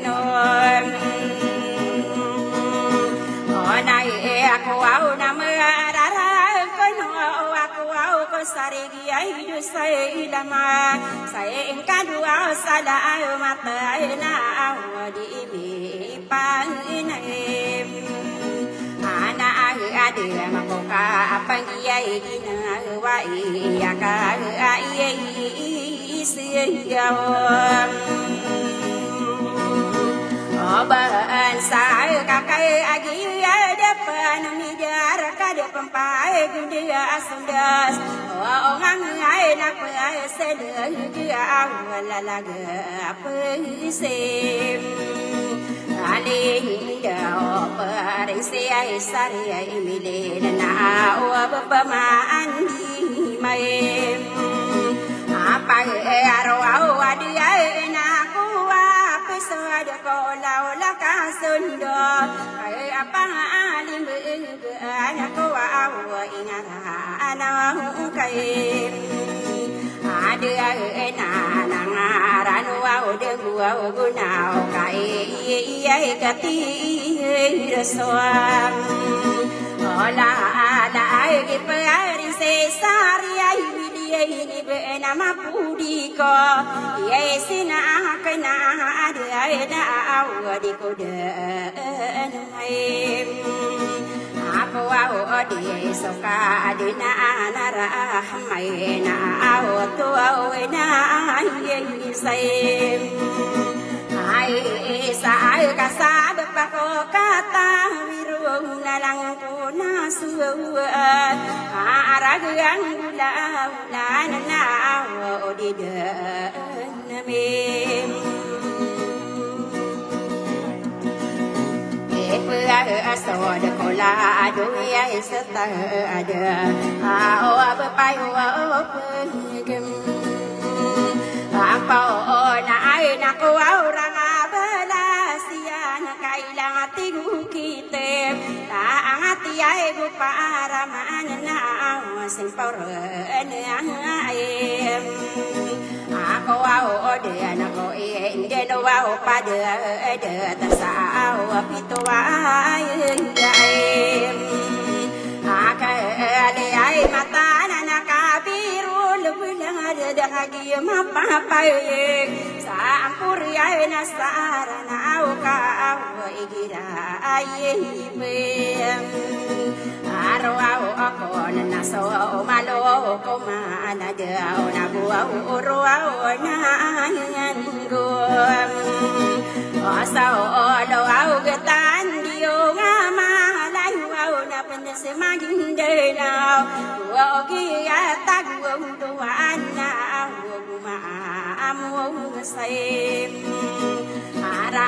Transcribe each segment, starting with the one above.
nôm ở này cô áo nam đã có nó cô áo có sari ai du sai lama sai cả dua sada mata na di bi pan này ana ada makoka pangiai dina wai aka ai siao oban sai kakai agi depan mijar ka depan pai gundia asundas orang ai nak pai sedeng dia awala laga pesim aling dao paring siai sari ai mile na o bapamaan di mai apa aro au adia na ku apa sada ko lau la ka sundo ai apa alim ana ko au ingara ana kai ada na nangaran au de au gunau kai ai kati resoam ola ada ai ki parin se sari ai ini bernama Pudiko, Yesina kena ada ada awal di kodan hai. Apa awal di soka ada na narah mai na awal tu awal na yesai. Hai sai kasad pako kata wirung nalang kuna suat aragang gula na di danamim asod kola aduya seta ada apa payu pegem apa na ai na ko orang abalasia na kailang ating kita ta angati ai gu para mana simporen ai ako au de na ko inde no au pa de ta sa au pito ai aka ale ai mata na ka biru lubula de hagi ma pa pa sa ampuri ai na sara na au ka au igira ai me aro au ako na so malo ko mana de au na bu au ro au na yan go asao do au getan dio ngama lai au na pen se magin de na o ki ta gu do ana au ma amu sai ara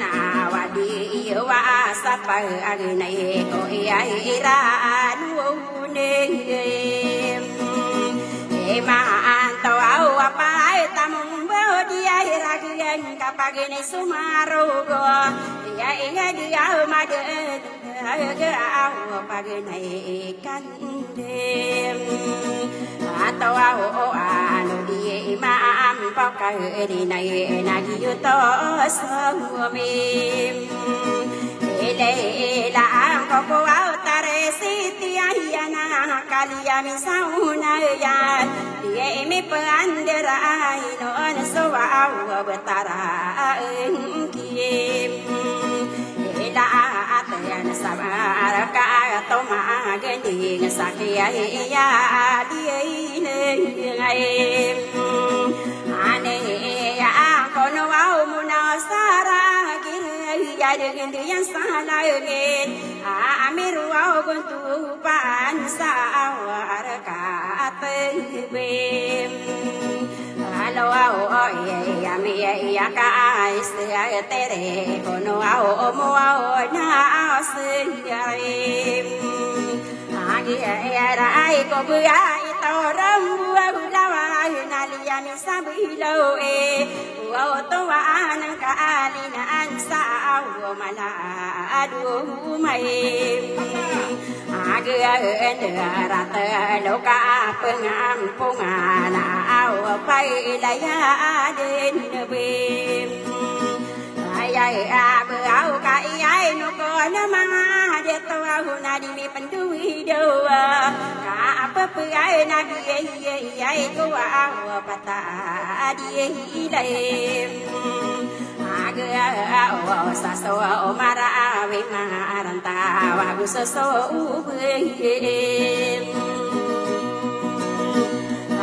na wadi wa sapa agnai ko ai ra nu ne e ma anto au apa tam bo dia ra gen kapagene sumaro go ya inga dia ma de ga au pagene kan dem atau au anu di ma am pakai di nai na gi to sami ele la ko ko au tare siti ayana kalia mi sauna ya ye mi pandera no an so au betara kim ela atyan samara ka to ma gendi sakia ya di ne ngai ane ya ko no au munasara ya dengan yang salah gen amiru au guntu pan sawar katebem halo au ya mi ya ka sia tere kono au mo au na asyaim agi ya rai ko bua itoram bua lawa nalia mi sabilo au to ana ka alina ansa au mala adu mai aga rata loka pengam pungana au pai la ya den bim Berau kai no kono manga de tau na di mi pendui do ka apa perai nabi ai ko wa pata di ilai aga o sa so o mara we maranta wa gu so so u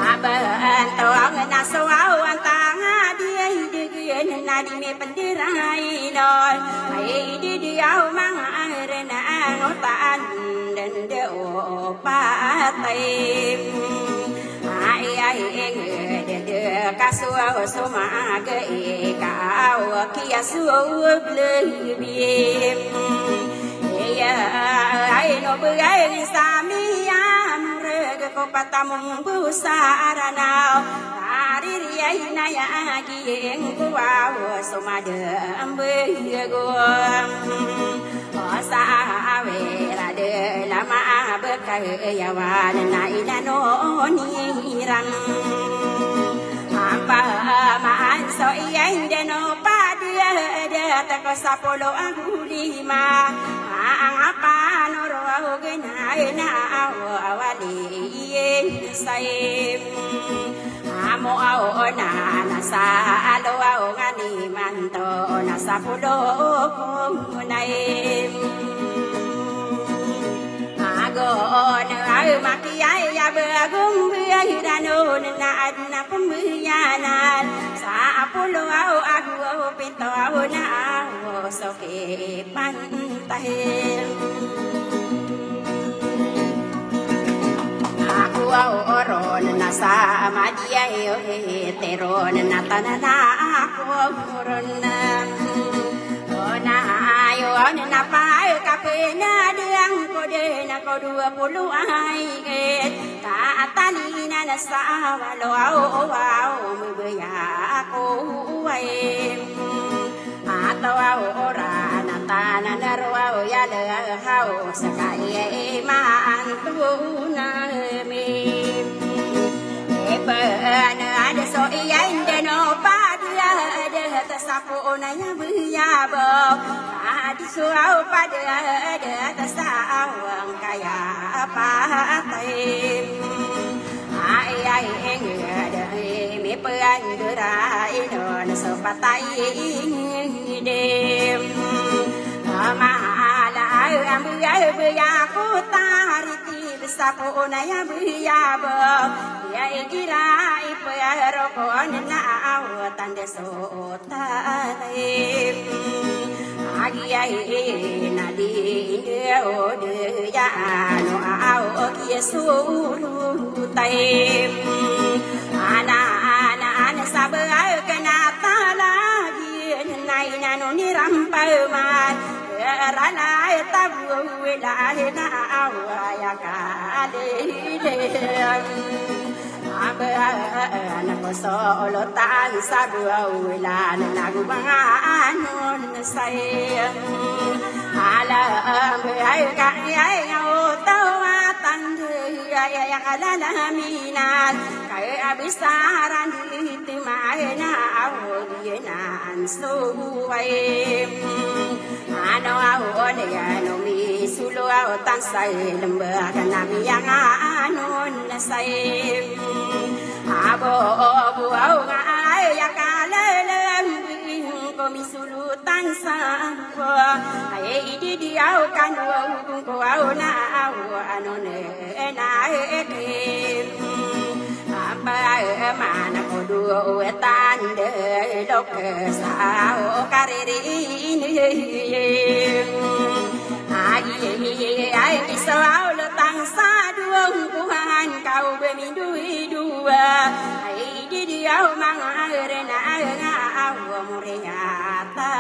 Aban tawang na sawaw ang tanga di na di me pandiray noy may di aw mga arena ang utaan dan de o patay ay de kaswa sumaga ikaw kiya sublebim ay no bagay sa miyam ko patamong busaranaw aririay na yaging kuwaw sumadam begom sa awera de lama bekayawan na inanoniran apa maan so iyang deno padia de tako sa polo ang lima ang apanoro genay na awali say amo ao na nasa alo ao ngani manto nasa pulo kunay ago na makiyay abagum biyay dano na adna pumyanan sa pulo ao ago pinto ao na ao soke pantahim oron nasa madia teron natanana oron na ayo na pa kapena diang kode na ko 20 ay tatalina na sa walo aw mubaya ako ay ataw ora natana narwa ya le hao sakai maan tuna mi ada so iyan deno pada ada tasapo na ya buyabo adi so au pada ada tasawang kaya patai ai ada mi pean gerai non so patai dem mahala ambuya ku tariti sapo na ya buyabo ya igira ipero kon na awatan de sota agi ai na di de o de ya no au yesu tai ana sabar kana tala nai na no ni rampa ma rana tabu la na awaya ka de anak solo tan sabu la na gu banganon say ala ay ka ay o tawatan ya kalala minan kay abisaran hitimay na awoginan suway ano awon ano mi sulo tan say lembah kanami yang anon say abo au ngai ya kalelem ko misulutan sa ko ai di di au kan ko au na au anone na ke apa mana ko du tan de dok sa o kariri ni ai so au lo tang sa duong kuhan kau be mi dui dua ai di di au mang arena au moria ta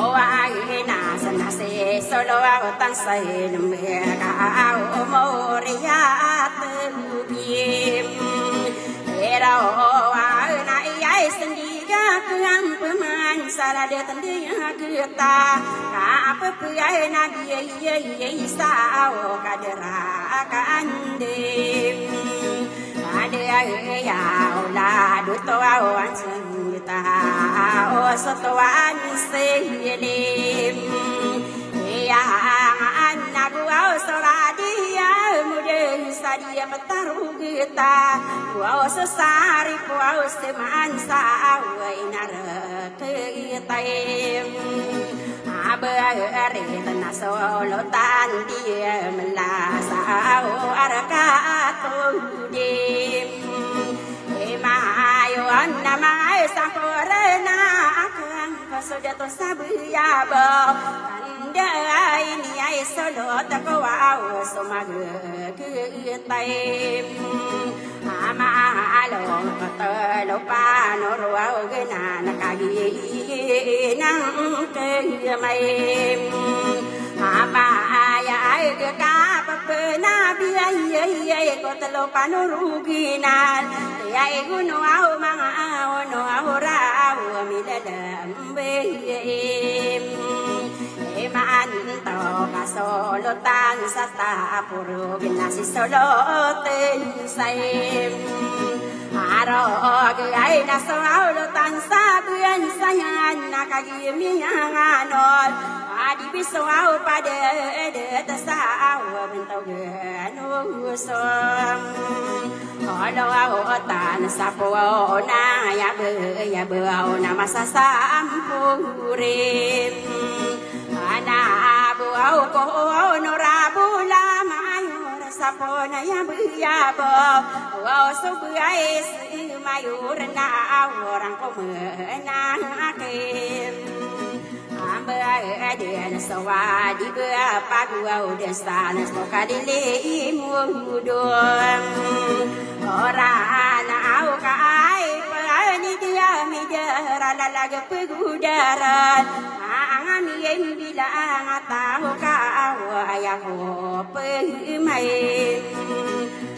o ai na sana se solo au tan sai me ka au moria tu biem era o ai na ai sendiga kang peman sala de tendia kita ka apa ai na dia sa o kadera ka ande ada ya la du to au an ta o satuan selim ya anak gua soladia muda sadia bertaruh kita gua sesari gua semansa wainara kita abare tanah solo tan dia melasau arakatung dim mayo nama sampurna akang sudah tersabuya bo anda ini ai solo takwa sumaga ketai ama alo katelo panoro gena nakagi nang ke mai apa ya ai ke ka pena biaya katelo panoro ginan ya iguno au manga ono ora milada be man to ka solo tan sata puro binasi solo ten sai aro ai na solo tan sabian sayan nakagi mianganol adi bisau pada de tasau bentau ganu som kalau au tan sapo na ya be na masa sampure ana buau ko norabula mayur sapona ya buyabo wao subuai mayur na orang ko menang akem amba adian sawadi ba gua desa nas kadile mudum ora na au kai pani dia midara lalaga pegudaran angami yang bilang tahu kau ayah pemai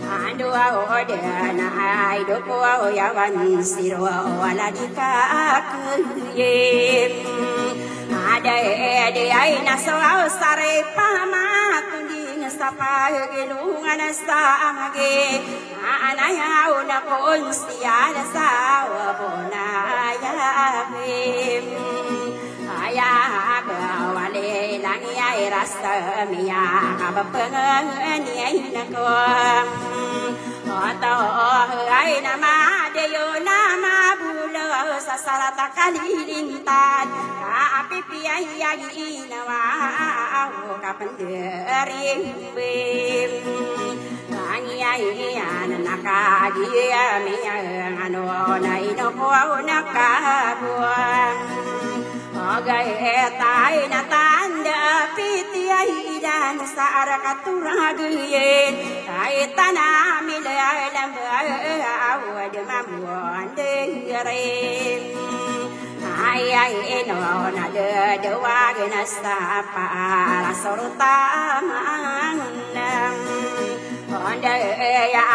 ando ada na ai do ko ya wan siro wala dikakuyem ada ai na so sare pama tunding sapa gelungan samage anaya una konsia sa bona ya ayah bawale langi ai rasa mia kabapengen ai nakom oto ai nama deyo nama bulo sasarata kalilintan api piai yagi nawa kapendering bim langi ai anaka dia mia ano nai no ko nakabuan Ogai tai na tanda pitiai dan sarakaturaguyen tai tanah milalam awad mamuan dengerin ai no na de wagena sapa rasorta manam onda ya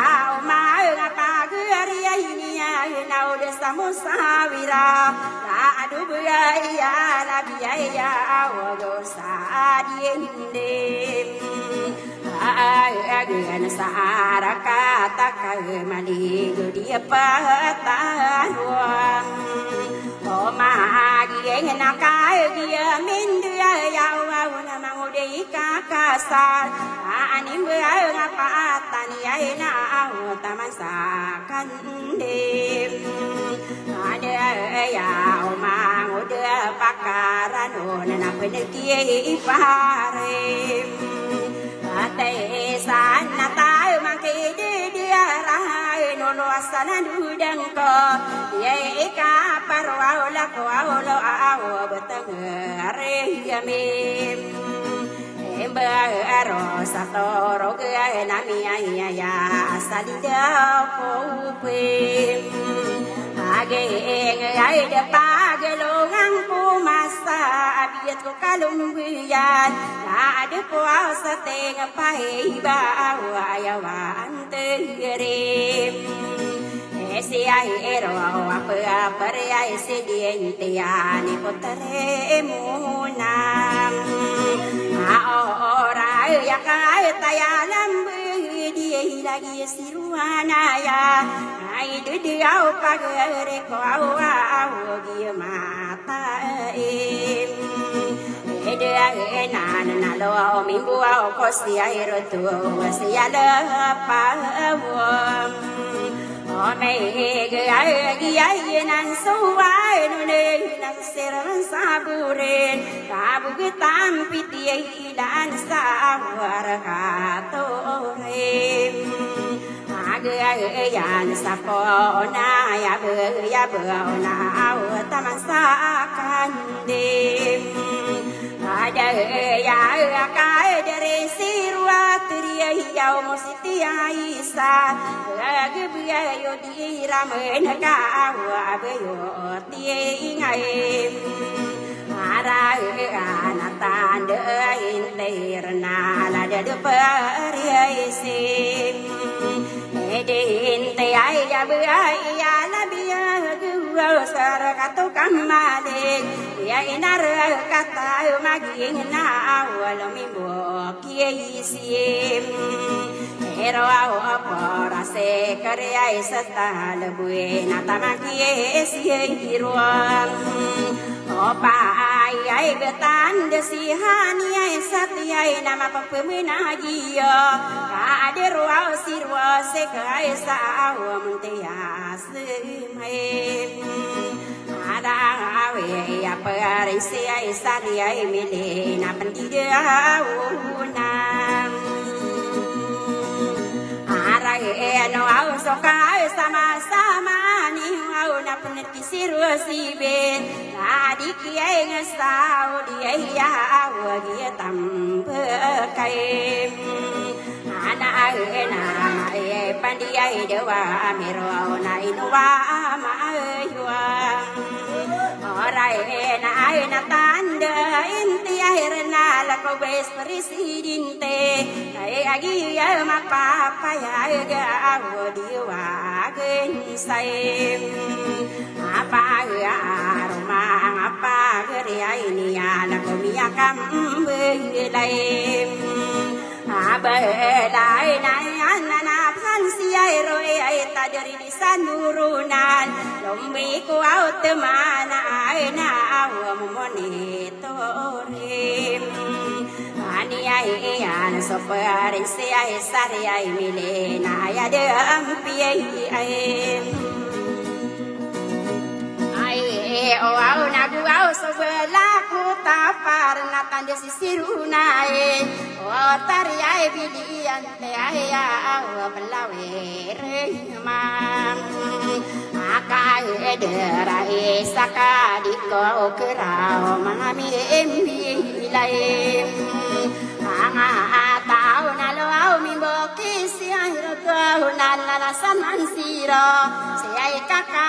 ma ngapa geri ini ya nau de samusawira adu ya nabi ya awogo sadiyende agen sarakata kamali dia patanuan o magi nakai dia mindia ya na mangude kakasar ani ngapa tani na taman sakan dem ada ya omang udah pakaran na peneki pare ate sana tahu mangke dia rahai nono asana dudang ko ye ka parwa la ko lo awo betengare yamim emba aro satoro ke nami ya salida ko pe age ai de pagelo ngang pu masa abiet ko kalungyan ada ko asa teng pai ba ya wan terim esi ai ero apa ai se diente ani potere munam ora ya kai tayalam dia lagi siruana ya ai dia au pagere ko au dia mata ai na lo mi bua ko si ai ro tu si ya le pa wo o me ge ai nan so ai no ne nan se ran sa bu re ka bu ge tam pi ti ai dan sa war ka to re ai yan sa po na ya bơ na au ta man sa kan de ada ya kai dere sirwa triya yau mositi aisa ge bia yo di ramen ka wa be yo ti ngai ara ana tan de in terna la de periese edin te ai ya bia ya la bia ge sar ka to kamale ya inar kata maging na wala mi bo kiesim ero a para se kare ai satal buena tamakie siruan opa ai betan de si hani ai satyai nama papemena giyo kadero sirwa se kai sa muntia semai ada awe ya pare se ai sari ai mele na pandide una ara no au so kai sama sama ni au na panet kisiru sibe adi kiai ngasau dia ya awe dia tam kai ana na ai pandiai dewa mero na inwa ma aywa orai na ai na tanda inti akhirna la ko bes presidente ai agi ya ma papa ya ga awdiwa gen sai apa ya roma apa geri ai ni ya la ko mi akam belai abelai na na phan si ai roi ai ta dari di sanurunan lombi ku au temana ai na au moni torim ani ai an so pare se ai sare ai mile na ya de ampi ai o au na gu au so bela ku ta par na tan de sisiruna o tari ai bilian te ai au belawe re ma akai de rai saka di ko kerao mami embi lai anga tau na lo au mi bo kisi ai ro ko na la saman siro se ai kaka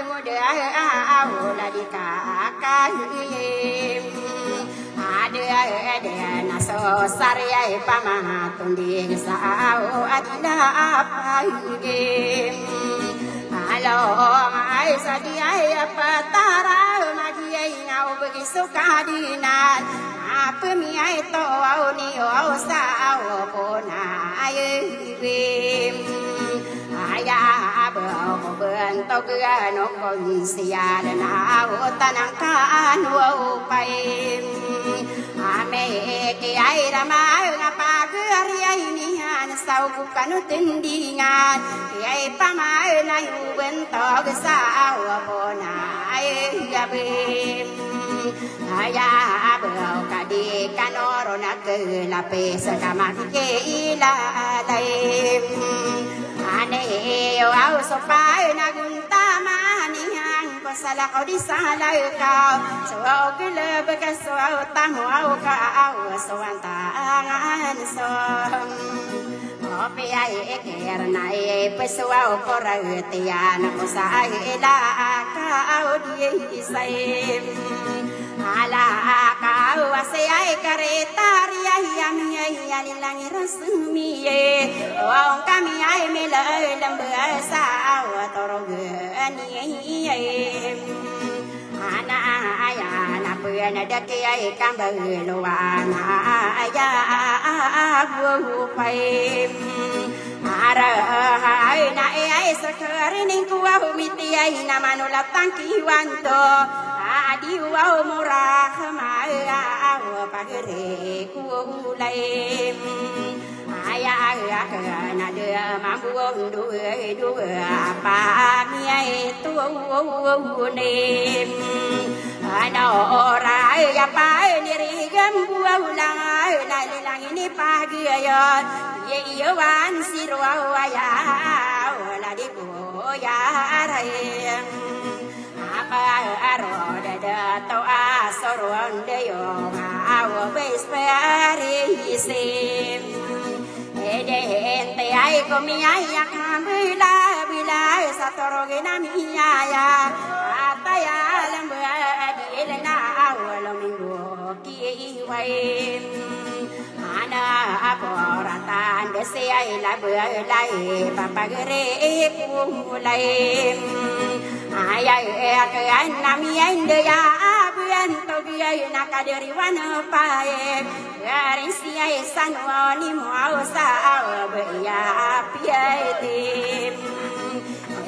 ngode au la di kaka ade na so sari ai pama tundi sa au adina apa ge alo ai sa di ai patara magi ai ngau bagi sukadinan apa mi ai to au ni au sa au pona ai vim aya bờ bên tao cứ nó còn xìa để nào tanang kan wo pai ame ke ai rama ngapa cứ ai ni han sau ku kanu tindingan ke ai pama na yu ben to ke sao bona ai gabim aya bờ ka di kanoro na ke la pe sa kama ke ila dai ane au so pai na gunta mani hang ko sala ko di sala ka so au ke le be ka so au ta mo au ka au so anta ngan so o pe ai ke na pe so au ko ra te ya na ko sa ai la ka au di sai ala ka au se ai kareta ria ya mi ya ni langi rasmi o kami ai me la lam ba sa wa toro ge ni ana aya na pu na da ke ai kam ba lo wa na aya bu pai ara ai na ai sakari ning ku wa mi ti ai na manola tangki wanto adi yêu mura khama ao pagre ku lai aya na de mambuong du pa mi tu ne ano ra ya pa ni ri gam bu la la lang ini pagi ya ye wan siro ya la di bo ya rai apa aro da to asoron de yo awo besperi sim ede ente ai komi ai akambila bila satoro gena mi ya ataya lambu adi na awalo minggu ki wai ana aporatan dese ai la belai papagere ku lai ayah ke nami ende ya abuan togi ay nakaderi wana pae garing siya sanwani mau sa ya piaitim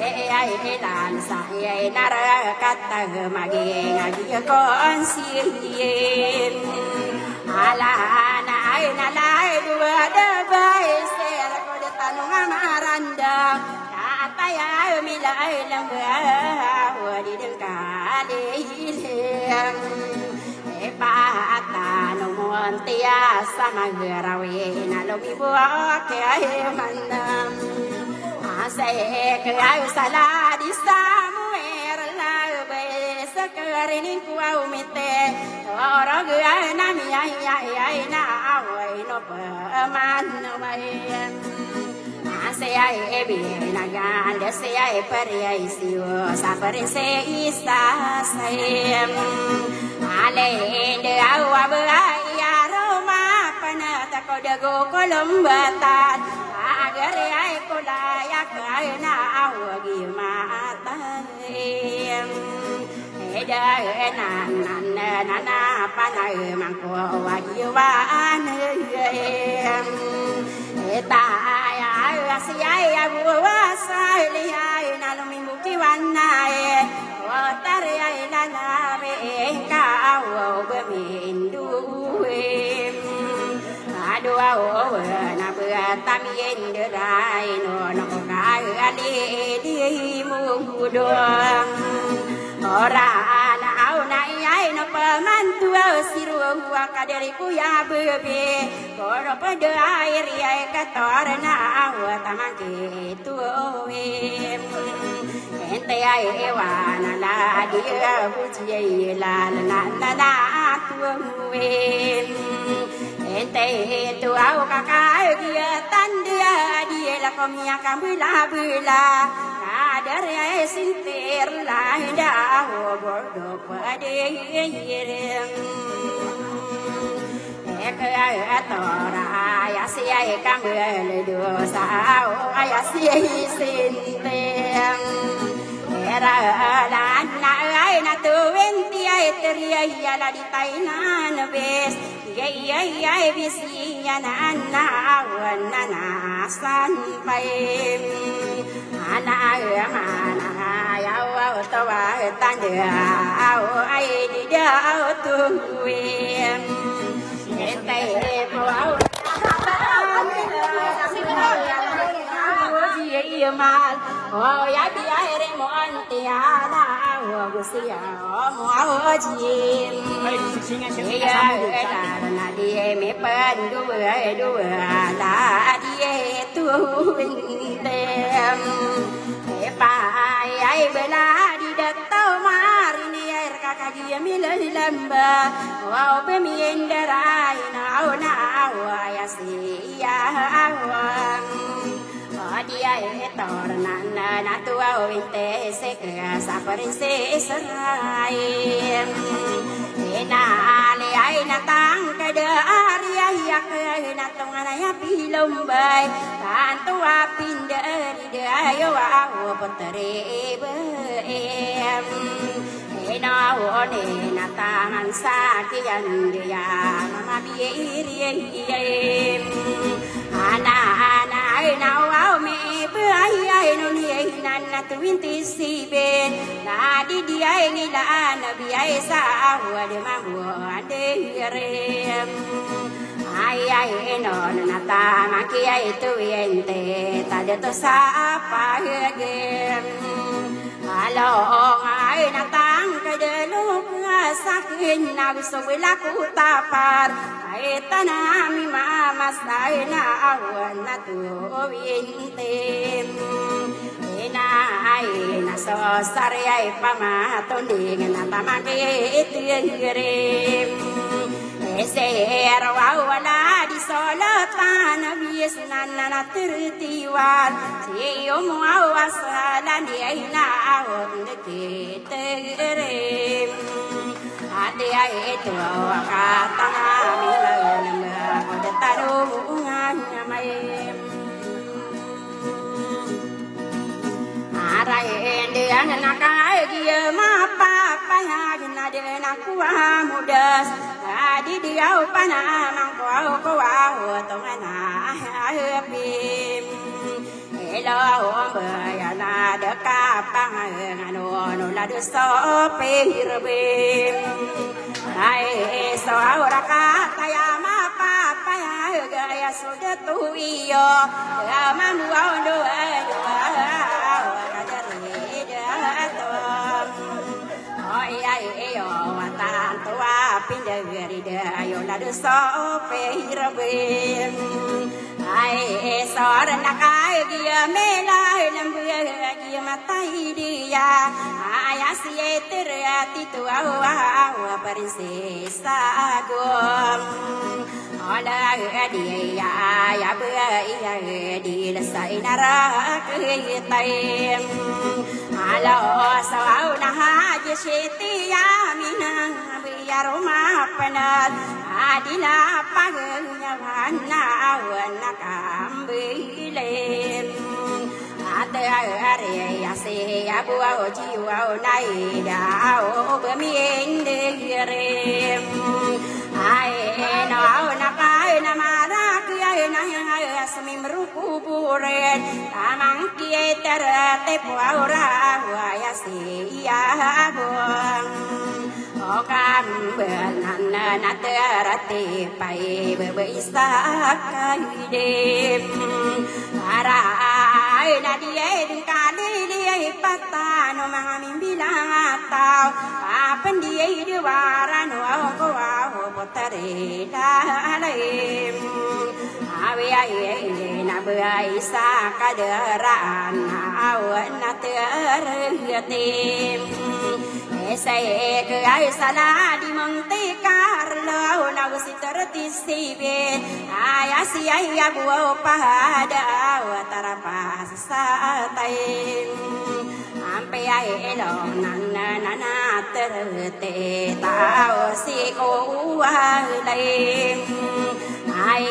ay lan sa ay narakata maging agi kon siyen ala na ay nalay dua dabay ser ko de tanong amaranda ya milai lambu di dengkali hilang epata nomon tia sama gerawe nalomi buah ke mandam ase ke ayu salah di samuer la besekerin ku au mete orang gaya nami ai na awai no paman mai saya ebi nagan de saya peri siu saperin se isa sayem ale de awa ya roma pana takoda go kolombatan agar ai kolayak ai na awa gimatan eda na pana mangko wa yuan eta siya buwasa liya nalumi mukiwana watare ay lalabe kawo bemindu adua na betamien derai no kai ali di mudo ora na au na ai no pamantu siru kaderiku ya bebe koro pada air ya kator na awa tamake tuwe ente ai wana la dia buji la na tuwe ente tu au kakak dia tanda dia la komia kambula bula kader ya sinter la dah bodo pada yerem tora ya sia kambel dosa ya sia sintem era la na ai na tu enti ai teria ya la di tainan bes ya bisi ya na wana na san pai ana mana ya wa to wa tan de ai di da tu wem ente mau mal oh ya bi ai re mo antia na wo gusia mo ji ya na di me pen du la di tu tem e pa ai bela di datau mari ni air kakak dia milih lamba wow pemienderai na ya sia awang dia etor na tua winte se saparin se serai na le ai na tang kada aria ya na tonga ya pilom bai kan tua pindari de ayo awo potere be na one na tangan sakian dia mama biiri ana ai nào áo mẹ bữa ai nó nhảy nan na tuin ti si be na di ai ni la na bi ai sa wa de ma wa de re ai no na ta ma ki ai tu ente ta de to sa pa ge alo ai na tang cái de lu sa kin na so we la ku ta par ai ta na mi ma ma sai na awan na tu ente na ai na so sare ai pa ma to ni na ta ma ke tien re ese rawa wala di solatan bies nana tertiwan si omo awasalan di aina awon dekitere ade ai to kata mi lama ko tarungan mai arai dean nakai dia ma pa pa ya na de na kuwa mudas adi dia pana mang ko wa to na bim elo ba ya na de ka pa no la de so pe bim ai so ra ka ta ya ma pa pa ya ya so de tu yo ya ma nu do pindah ayo nado so pehirabem ai so nakai dia melai lambia dia matai dia ai asieter atitu awa princesa gom ala dia ya bea di lesai narak tai ala so na haje setia minang aroma penat adina pagnya wana wana kambile ate are ya se ya bua jiwa nai da o bemien de re ai no na kai na mara kia na ya asmi meruku buret tamang kie terate puara wa ya se ya buang cam bên anh na terati pai bơi xa cái đêm ra ai na đi đừng cả đi pata no mang mình bilang tao apa dia di waran wa ko wa potare la lem awe ai na bơi xa cái deran awan na terati say ke ai sala di monte carlo na si terti sibe ay asi ay abu pada watarapas sa tay ampe ay lo nana terte tao si ko lai ai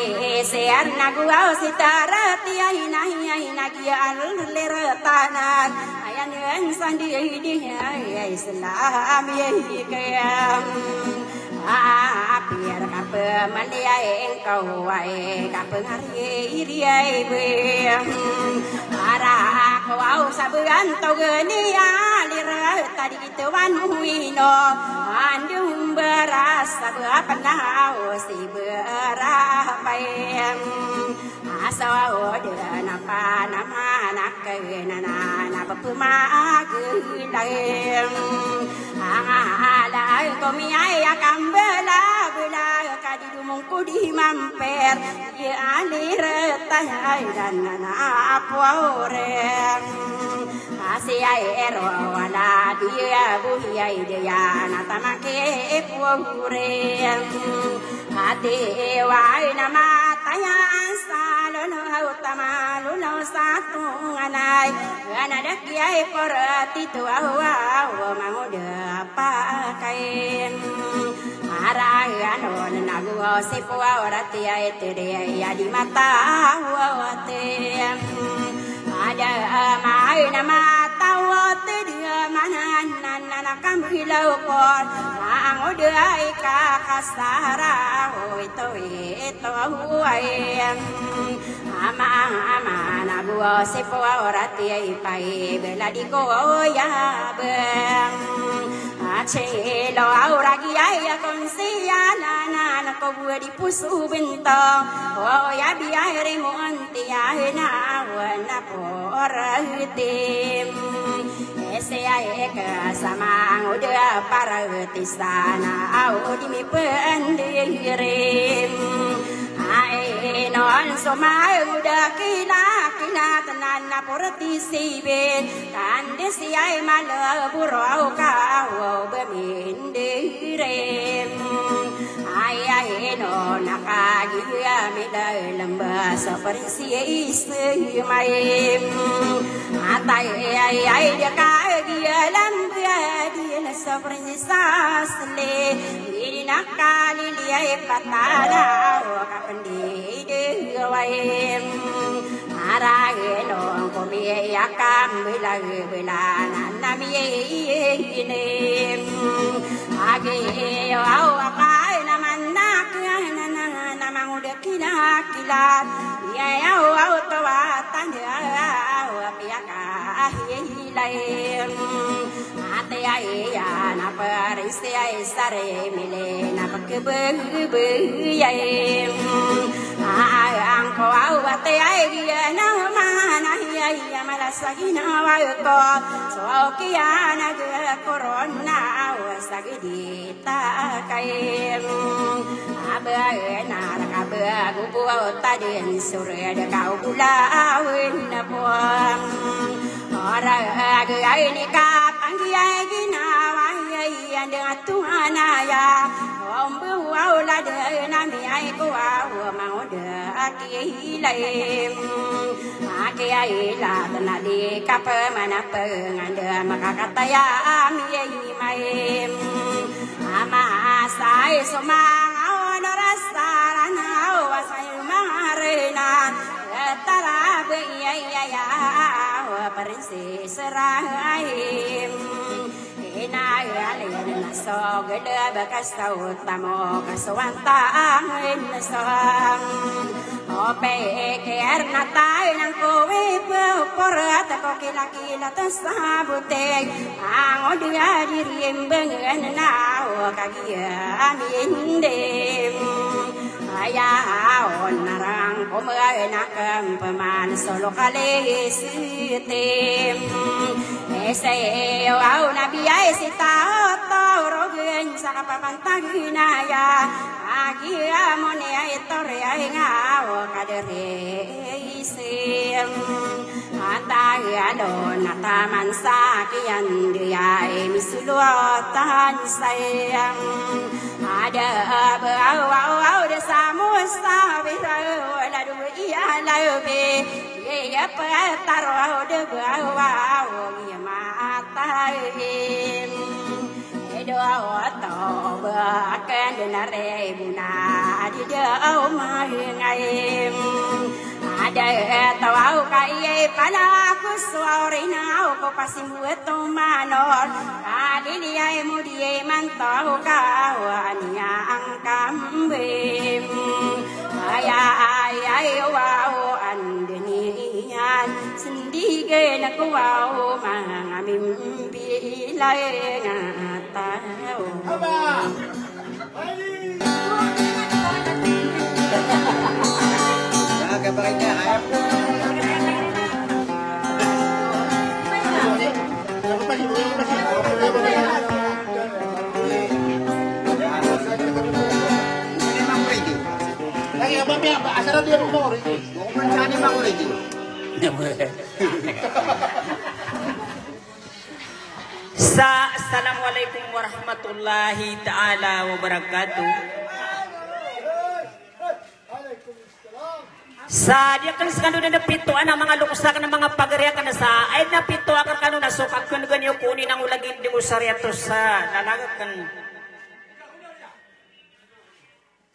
se arna gua si tarati ay na kia al lertanan ayan sandi di ay Islam ye kayam biar kape mandia engkau ai kape hari iriai be ara kau sabuan tau geni alira tadi kita wan huino andung beras apa nau si berapai asal dia napa nama nak kena napa pema kena alai komi ay akambela bela kadi dumungku di mamper ya alira tay dan apore asiai ero wala dia buhiai dia natamake pure ate wai nama taya salono utamalu no satu anai anadak kiai porati tu awa mamuda pakai arano nagu sipu orati ete dia di mata wate ada mai nama tawate dia mana kambilau kon angoda ika kasara itu huai ama na gua sepo orati ai pai bela di ko ya bang ache lo aura gi ai kon si na ko bua di pusu bentong oh ya bi ai mo anti ai na wa na por tim ese ai ka samang udah para tisana au di mi pendirim ai non somai udah kina tenan na porti sibe kan desi ai malo burau kau bemindirem ai no nakagi mi dai lamba seperti isi mai atai ai dia kagi lamba dia seperti sasle ini nakali dia patara kapandi waim arageno komi yakam bila nami ini age au akai namanak namang udah kila ya au tawatan au piaka hilaim ate ya na parisi ai sare mile na pakbe ya ang ko au ate ai na mana ya malasagina wa ko so kia na corona wa sagidita kai abe na ka be gubu ta den sore de kau pula na puang ora age ai ni ka pangi ai gina wa ya de Tuhan ya om bu au la de na mi ai ko au mau de aki lai aki ai la na di ka pe mana pe ngande maka kata ya mi mai ama sai soma au no rasarana wa sai marena tara be ya perisi serai ina ya le na so gede bekas tau tamo kaswanta na so ope ke erna tai nang kowe por ata ko kila tasabute ang odia dirim bengen na o kagia aminde aya on narang komeai nakam paman solo kale sitem ese au nabi ai sita to rogen sa papantagina ya agi amone ai tore ai ngao kadere isem ata ya don nataman sa kian dia misuluatan sayang ada au de samusa biro la du ia la be ye pa taro de au ya mata do to ba kan de na re buna di de au mai ngai ada tawau kai pala ku suarina ko pasimbu to manor ali liai mudie mantau ka ania angkam bem ai wau andenian sendige na ko wau mangam bilai ngata Kabarnya lagi apa pihak asal dia mau ini mencari mau ini Assalamualaikum warahmatullahi taala wabarakatuh. Sa dia kan sekando na pito ana mga lukusakan ng mga pagariakan sa ay na pito akar kanu nasukak kun ganyo kunin ang ulagin di mo saryato sa lalagakan.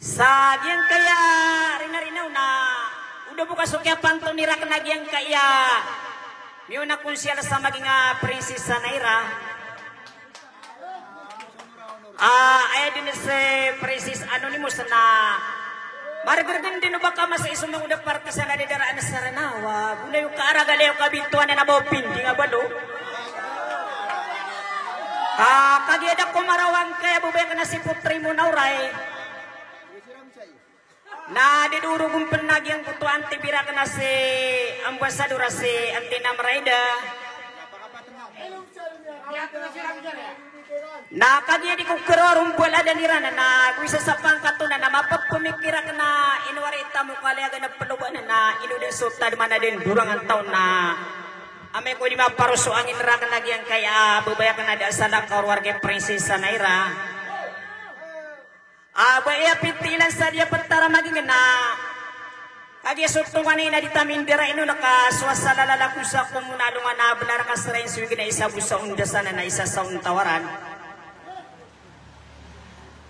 Sa diyan kaya rinarinaw na udah buka sukya panto nirak na diyan kaya miyo na kun siya sa maging prinsesa Naira. Ay din sa princess anonymous na Margarden din baka masa isumang udah parte sana di daraan saranawa. Guna yung kaaragaleo kabintuan na nabaw pindi nga balo. Kagiada ko marawang kaya bubay ka na si putri mo na uray. Na diduro kong penagiang kutu antibira ka na si ambasador si Antina Maraida. Na kanya di ko kerorong bola dan irana na kuisa sa pangkatuna na mapagpumikira ka na inuwarita mo kalayaga na peluban na inudin sultan mana din durangan taon na ame ko di maparuso ang inra ka nagyang kaya bubaya ka na da sa lakar warga prinsesa Naira abaya pitilan sa dia petara maging na kagi sutong kanina di tamindira ino nakaswasa lalalaku sa komunado nga na benar ka sarayin suwi na isa busa undasan na isa sa untawaran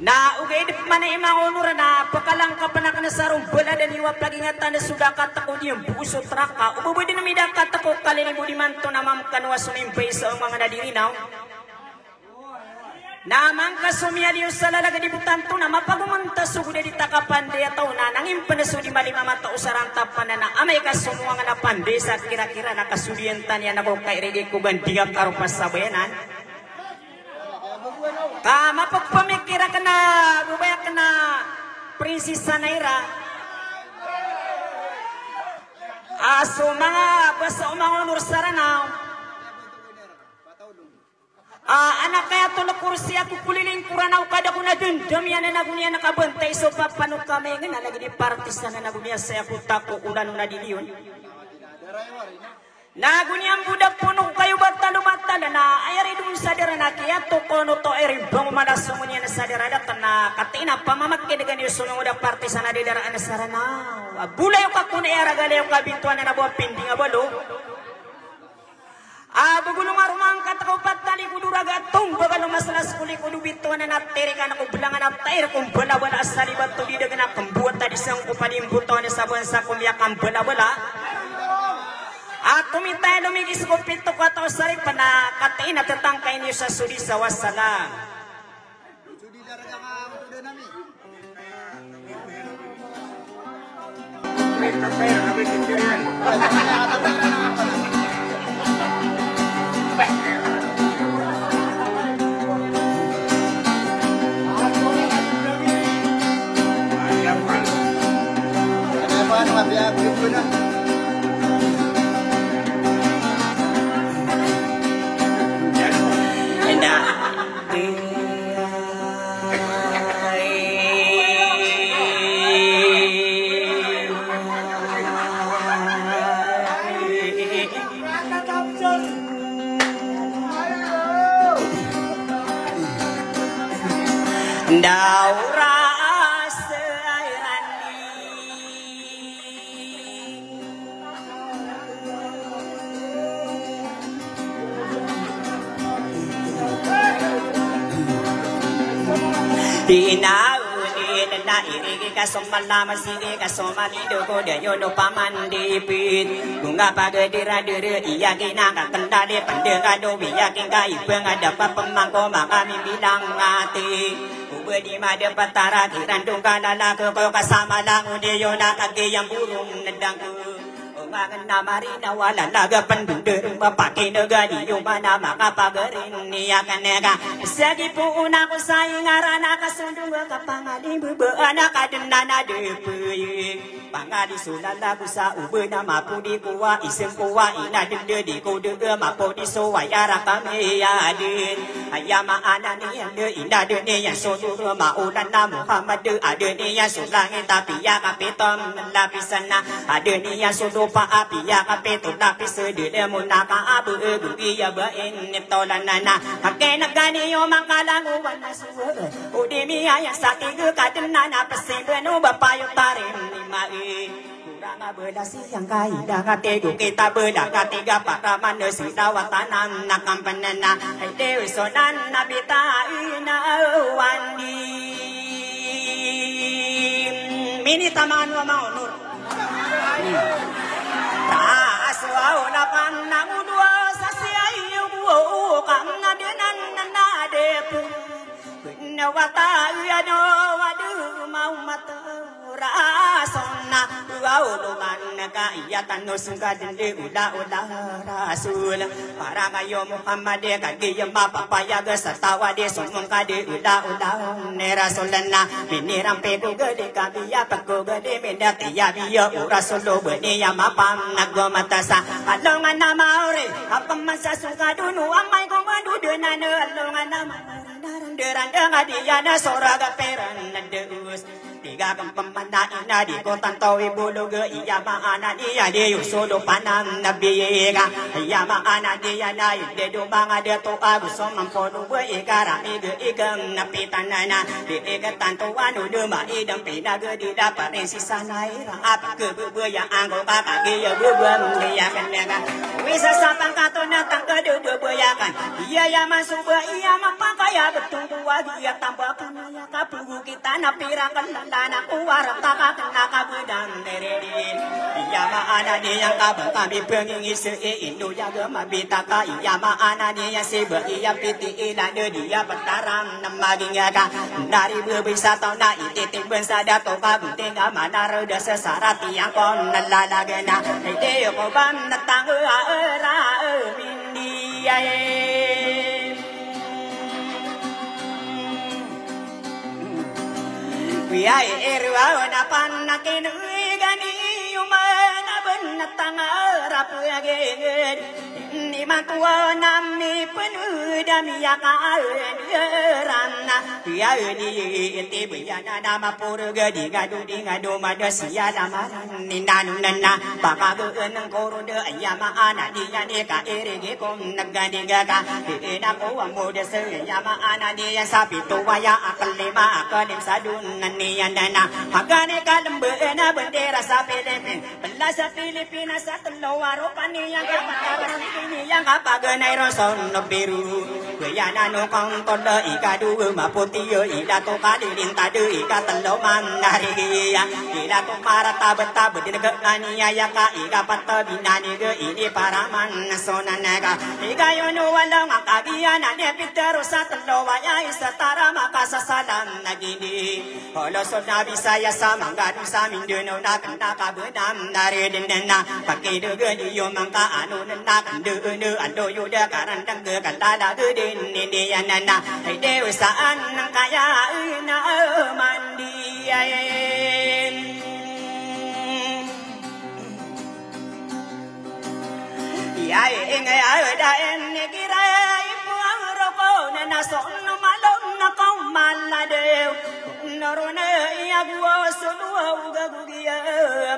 na ugay di mana imang unura na pakalang kapanak na sarong bala dan iwap lagi ngatan na sudah katako di yung buso traka ububo din namida katako kalini budi manto na mamkanwa sunimpay sa mga nadirinaw na mangka sumia di usala di butanto na mapagumanta suguda di takapande ataw na nanging panasu di malima mata usarang tapan na amay ka sumua nga napande sa kira-kira nakasudientan yan ako kay rege ko gandiga karupas sa bayanan mapagpamikira ka na bubaya ka na prinsesa Naira aso mga basa umangunur saranaw anak kaya tulog kursi ako kuliling kuranaw kada ko na dundam yan na nagunia nakabantay so papanot kami nga lagi di partis na nagunia sa ako tako ulan na diliyon naguniang budak puno kayo batalo batala na ayari dun sa dira na kaya to kono to eri bang malas sumunya na sa dira datan na katina pamamak kedegan yung sunong udah partis na di daraan na sarana bulay ka kuna era galeo ka bintuan na nabuwa pindi nga balo bagulong arumang katakaw patali kuduraga tong bagalo masalas kuli kudubito na nateri ka na kubilangan na tair kung bala-bala sa libat to di dagan na kumbuat tadi sang kupalimbuto na sa bansa kumiyakan bala-bala kumita lumigis ko pito ko ato sari pa na katain at tatangkay niyo sa sudi sa wasala sudi daraga ka uda nami Daura seirani Dinaudin na irigi ka sumalama sige ka sumalido ko dayo no pamandipit bunga pagadira dere iya kinakakandali pandegado biyakin ka ibang ada papamangko makami bilang ngati di mada patara kirandung kalala ko kasama lang udiyo na kagiyang burong nadangko umangan na marina wala laga pandunder mapaki na gani yung mana makapagarin niya kanega sagi po una ko sa ingara nakasundong kapangalim bubaan nakadena na depuy pangali sulala ko sa ube na mapudi kuwa iseng kuwa inadende di ko de mapudi so wayara kami yadin ayama ananiya de inadene ya soduro maulan na Muhammad adene ya sulangin tapi ya kapitom lapisan na adene ya sodopa api ya kapito lapis de munaka abu ya bain netolan na hakena gani yo makalangu wana suwa udimi ya sakig kadena na pasembeno bapayo tarim ni mai kurang belas yang kaya katego kita bedak tiga paraman sidawatanan nakampanana dewi sonan nabita ina wandi mini taman wa maunur aswau na panang udwa sasiayu buo kana denan nadepu nawata yano wadu mau mata rasona uaulan kaiyatan nusunga dende ula rasul para kayo Muhammad kagiyam papaya gesatawa de sumun kade ula ne rasulna miniram pego gede kabiya pego gede mendati ya biya rasul beni ya mapam nagomatasa alongan nama ore apa masa suka dunu amai ko madu denane alongan nama deran ngadiana soraga peran deus tiga kempemana ina di kota tawi bulu ge iya ma ana dia de solo panam nabi ga iya ma ana dia na de do banga de to agu so mampo do we ikara ige igem napi tanana de ige tanto anu de ma idam pina ge di dapat sisa nai ra ap ke bu ya anggo ka ka ge ya bu ya kan ga wisa sapang katona tang ke de bu ya kan iya ya masuk iya ma pakaya betung tua dia tambahkan ya ka bu kita napirakan lana uwarap takakna kabudang neredin iya ma ana dia kabang kami pengingi se indo ya gema bitaka iya ma ana dia sebe iya piti ila dia petaram namaging ga dari bisa tau na ititik bensada to kabung tinggal mana roda sesarat yang kon nalalagena ide ko ban natang era mindi Wiyai erwa na panakin gani umana benatang rapu ageng ni matua nami penuh dami yakarana wiyai ni iti biyana nama pura gadi ngadu manusia nama ninanu nana bakagu eneng korode ayama ana dia ni ka erege kom nagani gaga ina ko amude se ayama ana dia sapi tuwaya akalima akalim sadun nana hagane kalembe na bendera sa Pilipin bela sa Pilipinas sa telawaro paniyan kapataran ini yang kapaganay roson no biru kuyana no kang toda ikadu maputiyo ila to kadilin tadu ikatalo man nariya ila to marata beta bedin ke naniya ya ka ikapata binani ge ini paraman sonanaga ikayono walang akagian ane pitero sa telawaya isatara makasasalan nagini holo nabi saya sama gadu samin deno na kena kabedam dari denena pakai dege yo mangka anu na kandu nu ando yo da karan dang ge kala ge den ni ya nana hai dewa saan nang kaya na mandi ya ingai ai da en ni kirai puang roko na son malom na kau maladeu norone ya gua sunu gagugia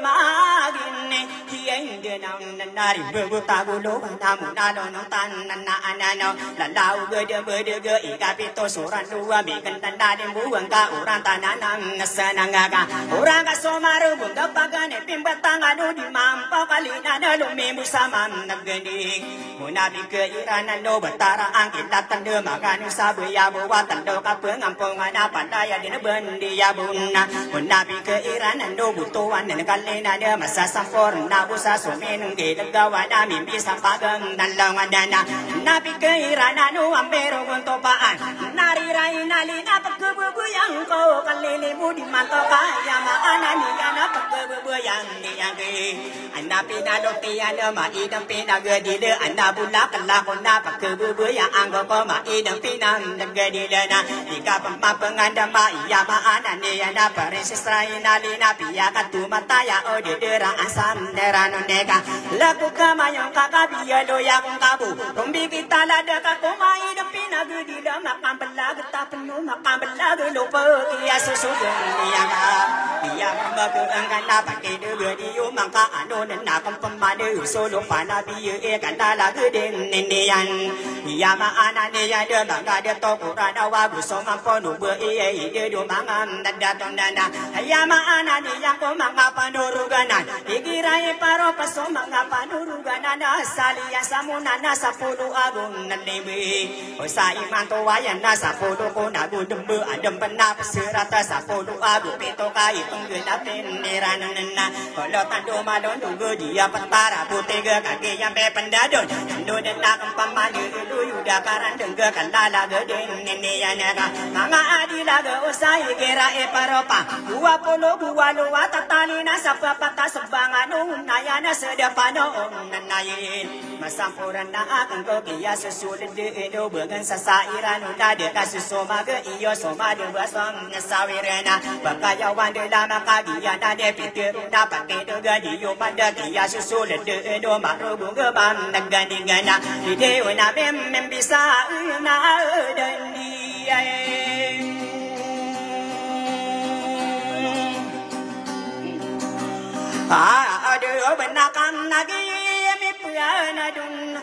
magine tiende nang nari bebuta gulo namu nalo tan nana anano lalau gede ge ikapito suran dua bikin tanda di buang ka uran tananang nasanangaga urang ka somaru bunga pagane pimbatang anu di mampa kalina nalumi musamam naggending munabi ke iranan no batara angin latan de maganu sabu ya buwa tando ka pengampung ana pandaya di ben dia bunna nabi ke iranan do butuan dan kalena de masa safor na usa sumin de gawana mimpi sapagang dalangan dana nabi ke iranan no ambero gontopaan nari rai nalina pagbubu yang ko kalili mudi manto kaya ma anani kana pagbubu yang diangge nabi naloti ana ma idam pinaga dile anda bulak lakona pagbubu yang anggo ko ma idam pinang nagdile na ika pamapanganda ma iya ma anani ana paris Israina lina piya katu mataya o de dera asam derano nega laku kamayong kakabiya do yang kabu rumbi kita lada kakumai de pinagu di dalam kambelag tapenu makambelag lupa kia susudu iya iya bagu angkana pakai de di mangka anu nena kampemade solo pana biye kanda lagu den nenian iya ma anani ya de bangga de to kurana wa buso mampo nu be de do mangam dada tondana ayama anani yang ko manga panuruganan igirai paro paso manga panuruganan salia samunana sapulu agung nalimi osa imanto wayana sapulu ko nagu dembe adem pena serata sapulu agung pito kai tunggu dapen niranana kalau tando malon tunggu dia petara putega kaki yang be pendadon tando dena kempamani dulu yuda karan dengga kalala geden nene yana manga adi laga usai kira paropa dua puluh dua luar tatali nasa papata sebangan nayana sedapano nanayin masampuran na akan ko kaya susulit do bagan sa sairan na de kasusoma ke iyo soma de basang nasawirena bakayawan de lama kagiya na de pitir na pakai do gadi yo pada kaya susulit do makro bunga bam nagandingana ide na mem bisa na dan dia aduh benakan lagi mi pianadun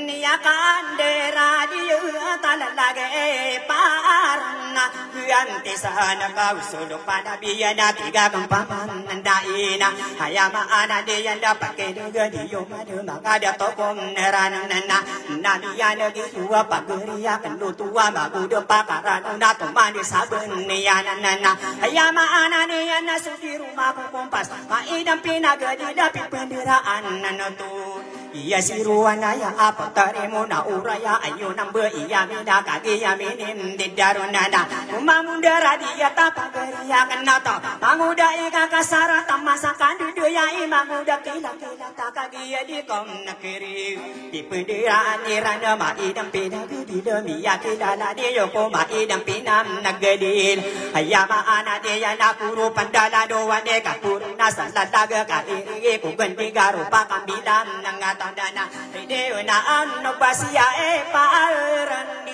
niakan de radio talalage parna yanti sana kau solo pada biana tiga kempaman nandaina hayama ana de yanda pakai juga dio madu maka dia tokom neranana nabiana di tua pageria kendo tua magu de pakaran na tomani sabun niana hayama ana de yanda suci rumah kompas maidam pinaga di dapi penderaan nanotu iya siruana ya apa tarimu na uraya ayo nambe iya mina kaki ya minim di darunana umamunda radia tapageria kenata manguda ika kasara tamasakan dudu ya imanguda kila takagi di kom nakiri di penderaan irana maidam pinaga di demi ya kila la di yoko maidam pinam nagadil hayama ana de ya nakuru pandala doan de kapuru nasalalaga kairi ku ganti garupa kambilan nangata dana ide na ano basia parandian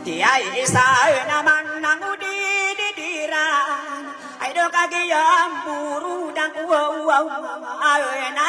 tiai isa naman nangudi didiran ai do kagiyam buru dan wow na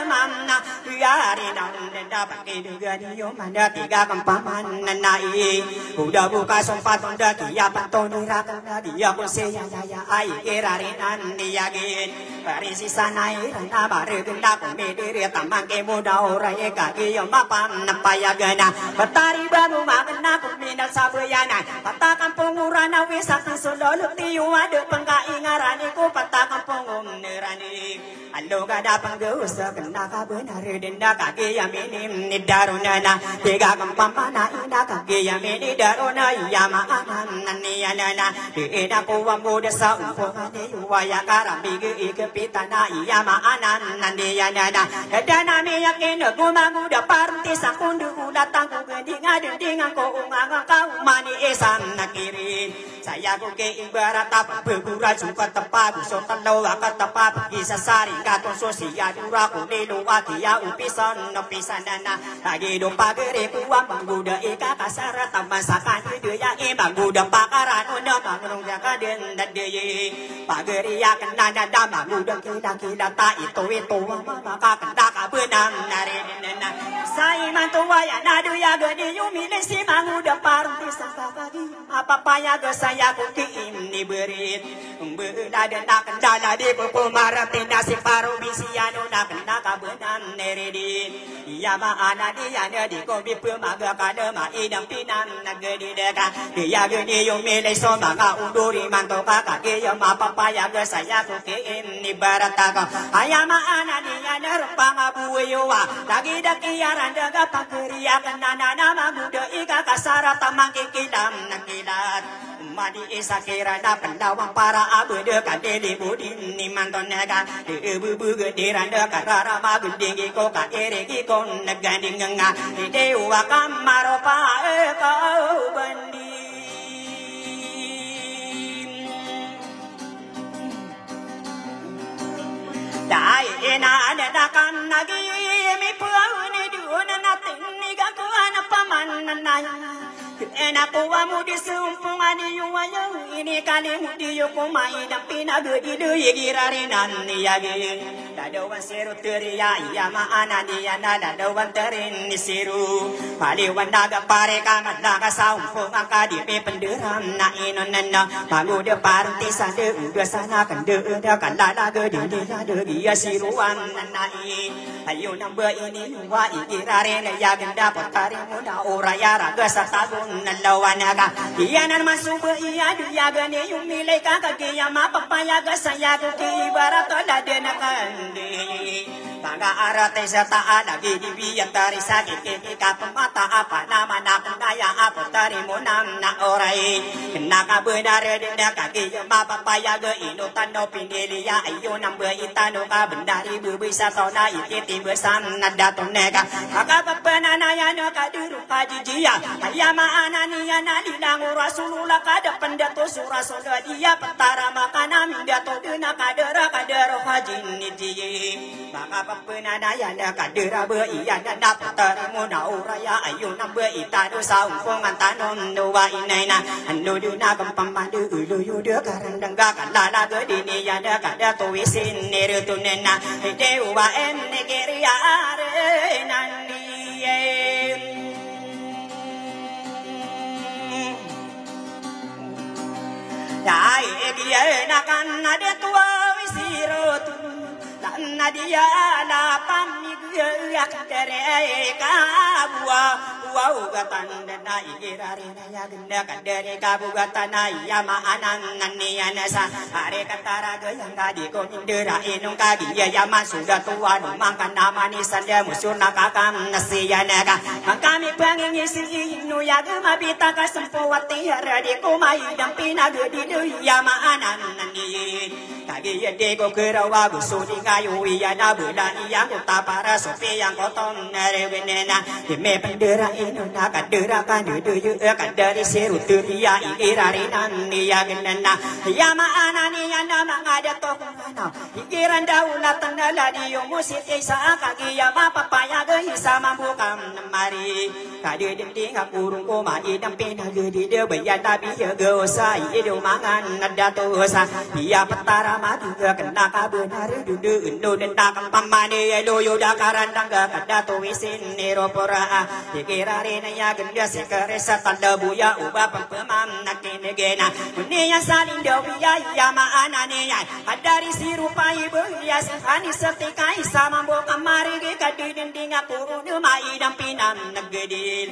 mamna yari dan da pakai juga dio manda tiga kempaman nai udah buka sempat udah dia panton neraka dia pun saya ai kirarin dia gin parisi sanai rana bare genda komedi tamang ke muda ora e kaki yo mapan napaya gana batari baru magna kuminal sabuyana pata kampung urana wisak solo lutiu ada pengkaingarani ku pata kampung nerani allo gada panggeus kena ka benar denda kaki ya minim ni darunana tiga kempaman ina kaki ya mini daruna ya maanan naniana ina ku wambu desa umpane waya karambi ke pitana iya maanan naniana dana mi yakin ku mangu da parti sakundu datang ku gedinga dengan ko ungang kau mani esan nakiri saya ku ke ibarat apa bergura suka tepat so talo akan tepat bisa sari katon sosial dura ku nilu atia upisan no pisanana lagi do pagere puang mangguda ika kasara tamasakan itu ya mangguda pakaran no mangrung jaka den dadeye pagere ya kenana da mangguda kila ta itu maka kenda ka benang narenena sai mantua ya nadu ya gede yumi lesi mangguda parti sakaki apa paya ge saya ku kiim ni berit beula den nak kendala di pemarati nasi paru bisiano nak kenda ka benang neredi iya ma ana dia ne di ko bi pemaga kada ma idam pinam nagedi deka dia gede yumi leso manga unduri manto kakake ya ma papaya ge saya ku kiim ni barataka ayama ana dia ne rupang abuyowa lagi dakiaran daga pageria kenana nama muda ika kasara tamang kikilam nakilat madi isakira da pendawang para abude kadeli budin ni mantonega ibu gede randa karara magundingi ko ka eregi kon nagandinga dewa kamaropa ko bandi dai ena ada kan nagi mi puani duona natin ni ga ko ana paman nanaya ena ko amu disumpung ani yuwayo ini kali mudi yo ko mai dan pinagedi de yigirarenan ni yagi dadawan seru teriya iya ma anani ana dadawan terin ni seru pali wandaga pare kamat daga saumpung akadi pe penderam na inonana magu de parti sande udah sana kan de da kan lala ge de de iya siruan nanai ayo nambah ini wa igirarena ya genda potari muda oraya raga satagun nalawanaga iyanan masuk iya dia gane yumile kakak ya ma papaya ga saya ku ibarat la denakan Bangga arate serta ada gidi biar tari sakit kiki kapemata apa nama nak daya apa tari munam nak orai kena kabenar denda kaki jema papaya ge ino tando pindelia ayo nambe itano ka bendari bisa tona iti bersam nada toneka maka pepenana ya no kaduru kajijia ayama anania nalidang rasulullah kada pendato surasul dia petara makana mindato dena kadera hajin niti maka pepenana ya no kadera be iya nada petari munau raya ayo nambe itano saung antanon nuwa inaina anu duna gampang mandu ulu yuda karang dengga kalala gedini ya da kada tuisin niru tunena dewa negeria are nandi dai egia nakan ada tua wisirot dan dia la pamni ya kadere kabua wow gatan dana igirare ya genda kadere kabu gatana ya maanan nania nasa are katara gayang gadi ko indera inung kagi ya masuda tua mangkan nama ni sanda musuna kakam nasiya naga kami panging isi inu ya gemabita kasempowati harade ko mai dampina gedi ya maanan nani kagi ya dego kerawa busudi kayu ya nabula yang utapara sopi yang kotom nerewenena me pendera inuna kadera kandu yu kadari seru turia igirari nani ya genena ya maana ni ya nama ngada tokana igiran daulat tandala di musit isa kagi ya papaya ge sama bukam mari kadi dinding kurung koma idam pina gedi de bayan tabi ge osai idu mangan nada tosa ya petara madu kena kabenar dudu indo denda kampamane loyo dakaran tangga kada tuisin niropora dikirare na ya genda sekeresa tanda buya uba pempemam nakinegena dunia saling dobiya ya maana ne ya adari sirupai buya sehani setikai sama bo kamari ge kadi dinding kurun mai dampinam negedil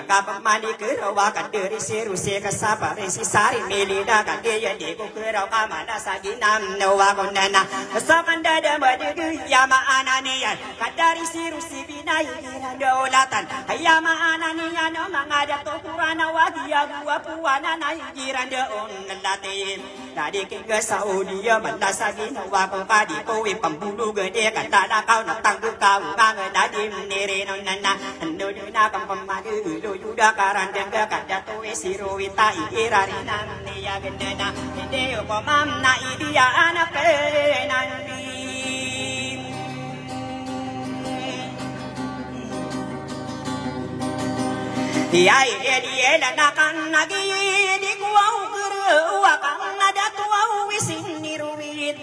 kapamani kerawa kaderi siru sekasapare sisari melida kadi ya deko kerau kamana saginam nawa konana sakanda da badu ya maana ne ya kadari siru sibina yina dolatan ya maana ne ya no mangada to kurana wadia gua puana na yiran de on latin tadi ke Saudi ya banda sagina wa ko kadi ko we pambulu gede kata da kau na tanggu kau ngang nadim nere nonna ando dina kampamadu lo yuda karan dengga kada to we siru wita irari nan ya gendena de ko mam na idia anak nandi Yai dia nakan nagi di kuau geru akan ada tuau wisin niruit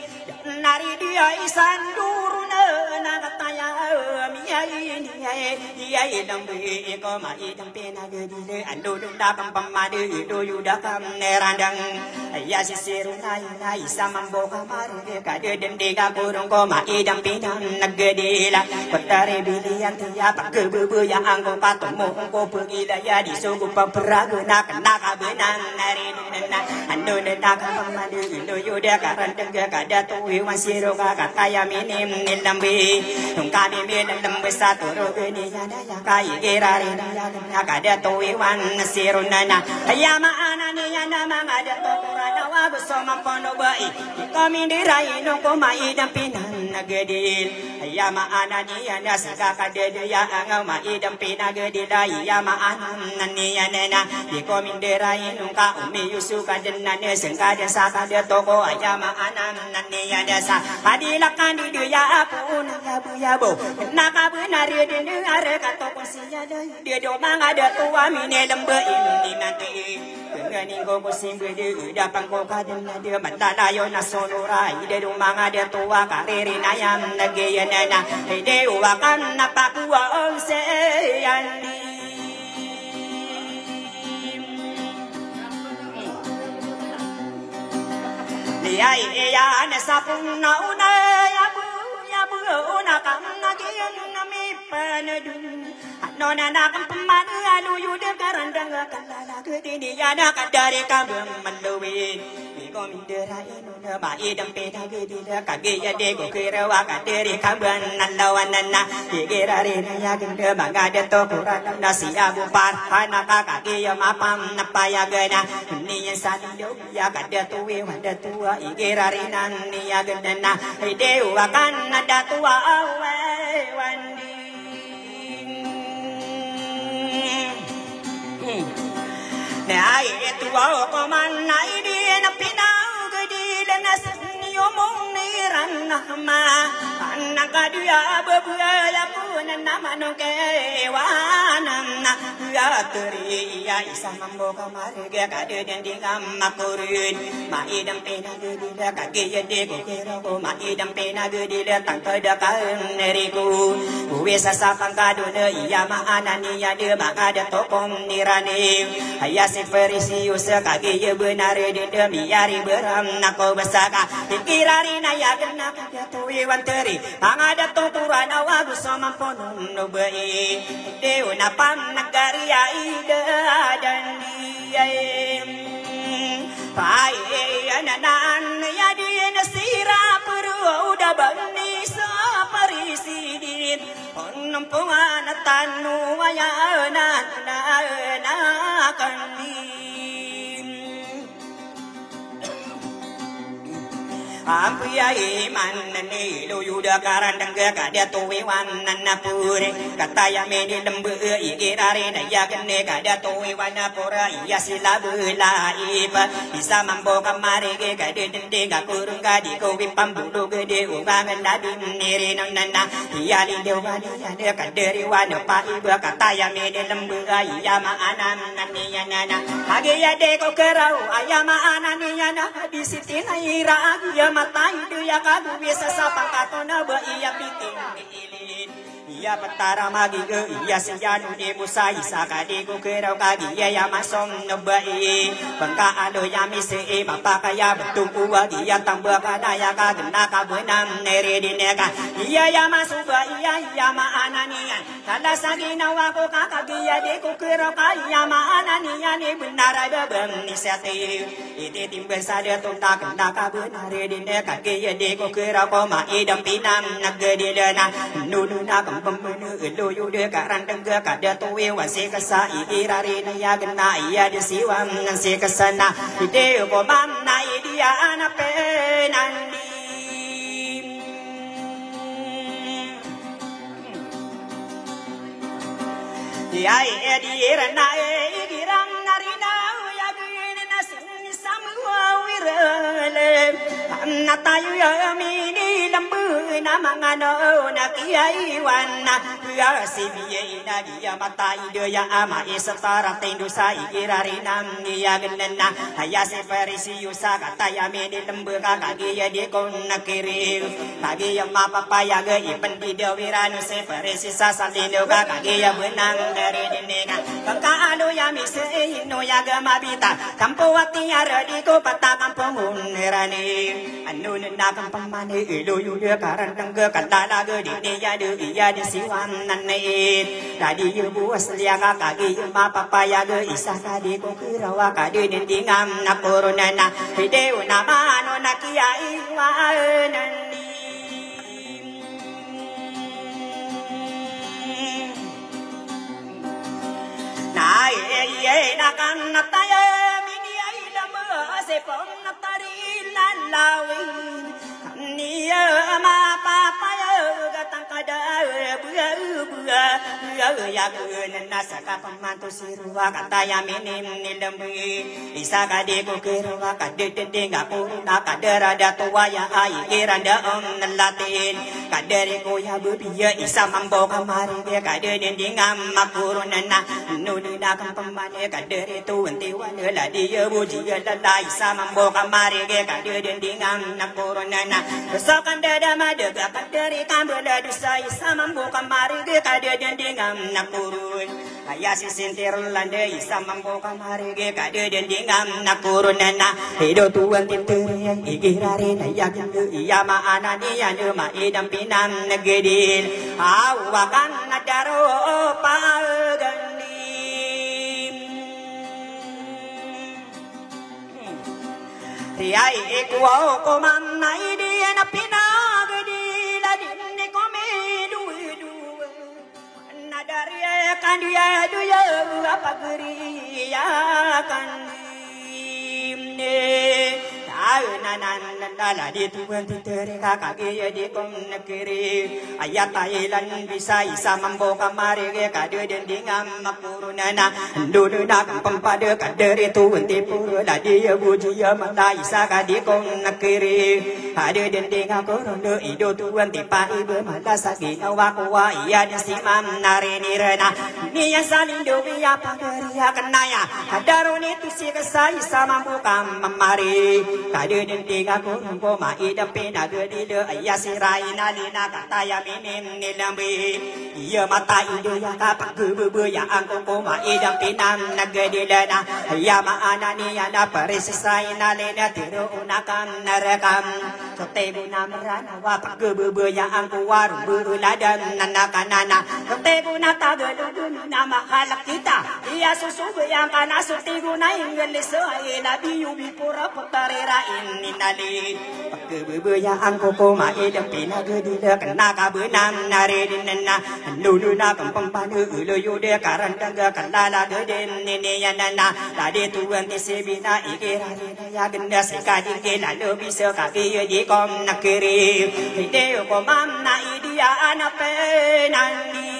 nari dia isan duruna nakataya miyai yai dambe ko mai dampe nagedi ando dunda pampamade do yuda kam nerandang ya sisiru nai sama boka maru kade dende ga burung ko mai dampe nagedi la patare bilian tiya pagebu ya angko patomo ko pergi ya di suku pemperagu nak benan nari nena ando nena kamadu indo yuda karan dengga kada tuwi wasiro kata ya minim nilambi tungkami minim besatu rogeni ya kai gerare ya kada tuwi wan siro nana ya maana ni ya nama ada tokurana wa besoma pono bai kami dirai no ko mai dampinan nagedil ya maana ni ya nasaga kada ya angau mai dampina gedil ya maana nani ya nena di komindera inungka umi yusuka jenane sengkada sakada toko ayama anan nani ya dasa adilakan di dia aku naya buyabo naka benari denu are katoko siya dia do mangada tua mine lembe ini mati ngani go musim gede dapang ko kadena dia mandala yo nasonora ide do mangada tua kareri nayam nage ya nena ide wakan napakua onse yani ya ya na sapun na una ya bu na kam na gi na mi pa na du nona nak peman anu yude karandang kalala kedini yana kadare kabem maluin ko mindera nona bai dampe da gedida kage ya de ko kerawa kadare kabem nalawanana gerare na ya gende bangade to kurang nasi abu par hana kage ya mapam napaya gena ni yan sadido ya kade tuwe wanda tua gerare nan ni ya gendana dewa kan ada tua awe wandi Nai itu awak mana ini napinau gedi lenas niomong niran nama anak dia berbaya pun nama nongkewanam nak ya teri ya isa mambo kamari dia kade dan di ngamakurin mai dam pena gedi dah kage ya de ko kero ko mai dam pena gedi dah tangka dah kan neriku wesa sapang kadone iya ma anani ya de bakada tokom nirani ayah Seperisius kage ye benar de miari beram nako besaka pikirari na ya gena kage tuwi wanteri pangada to purana wagu sama ponum no bei deu na pam nagari ya ida dan dia pai ananan ya di nasira peru udah bani sa parisidin onumpungan tanu waya na Ampuya iman ni lo yuda karandang ke kada tuwe wanana pure kata ya meni lembu ikirare na ya kene kada tuwe wana pura ya silabu laiba bisa mambo kamari ke kada dende ga kurung ga di ko pambulu gede ubangan nadin niri nana ya li dewa ya de kaderi wana pa iba kata ya meni lembu ya ma anan nani ya nana age ya de ko kerau ayama anani ya na di siti naira ya matai dia kadu biasa sapang katona ba iya piting diilin iya petara magi ge iya sejanu de musai sakade ko kerau kagi ya masom nobai bangka ado ya mise mapakaya betung uwa dia tambah kana ya kagena kabenam nere dineka iya ya masuba iya ma ananian kada sagina wako kakagi ya de ko kerau kaya ma ananian ni benar bebem ni sate ite timbe sada tonta kena kabenare dineka kage ya de ko kerau ko ma idam pinam nagede dana nununa kampem lo yude karandang ge kada tuwe wase kasa irare na ya gena iya de siwam nan se kasana ide ko bam na idia anape nandi ya edira na igiram narina ya gine na sin samwa wirale natayu ya mini lambu na mangano na kiai wana ya sibiye na dia matai de ya ama isatara tendu sai irari nam ya genna haya se farisius kata ya mini lambu kage ya de kon nakiri kage ya ma papa ya ge ipen di de wiranu se farisi sasalino kage ya benang dari dinega ka alo ya mise no ya ga mabita kampowati ya radi ko pata kampung nerani anu na kampung mane ilo yude karandang ge kalala ge di ya de iya di siwan nanai tadi ibu aslia kage ma papa ya ge isa tadi ko kirawa kade dingam na corona na video na mano na kiai wa nandi na ye na kan na taye mini ai lama se pom na tari lan lawin niya ma papa ya gatang kada bua ya kun nasaka pamantu sirwa kata ya minim nilembu isa kade ko kerwa kade dende ngaku na kadera da tua ya ai iranda nelatin kadere ko ya bebiya isa mambo kamari be kade dende ngam makurunana nunu na kampamane kadere tu entiwan la dia buji la isa mambo kamari ge kade dende ngam nakurunana besokan dada madega kadere kambela dusai sama mambo kamari ge kade dende ngam nakurun ayah sisintirul lande isa mambo kamari ge kade dendingam nakurunana hido tuan tinteri igirare na yakindu iya ma anani anu ma idam pinam negedil awakan nadaro pagandi riai ekuo komamnai dia na pinagedil adinne komedu dari kan dia duya apa geri ya kan nana di tuan titeri kakak dia di kom negeri ayat Thailand bisa isa mambo kamari ge kade dendingam makurunana dulu nak pempada kaderi tuan tipur la dia buji manda isa kadi kom negeri kade dendingam korondo ido tuan tipa ibu manda sagi awakwa iya di simam nare nirena ni yang saling dobi apa geri ya kenaya kadaruni tu si kesai sama mambo kamari kade dendingam korondo ma idam pina gedi de ayah sirai nalina kata ya minim nilambi iya mata ide ya kapak gebu ya angko ma idam pinam nagedi lena ayah ma anani ya na parisai nalina tiru unakam narekam sote guna merana wapak gebu ya angko waru buladan nanakanana sote guna tagadu nama halak kita iya susu yang kana sote guna inggelis ina biubi pura putarera ini nali pakai ya angko ma idam pina gedi le kena kabunam nare dinna lulu na kampung panu ulu yude karan daga kalala gede nene ya nana tadi tuan tisibina ikira ya genda sekadi ke lalu bisa kaki di kom nakiri video ko mamna idia anapenani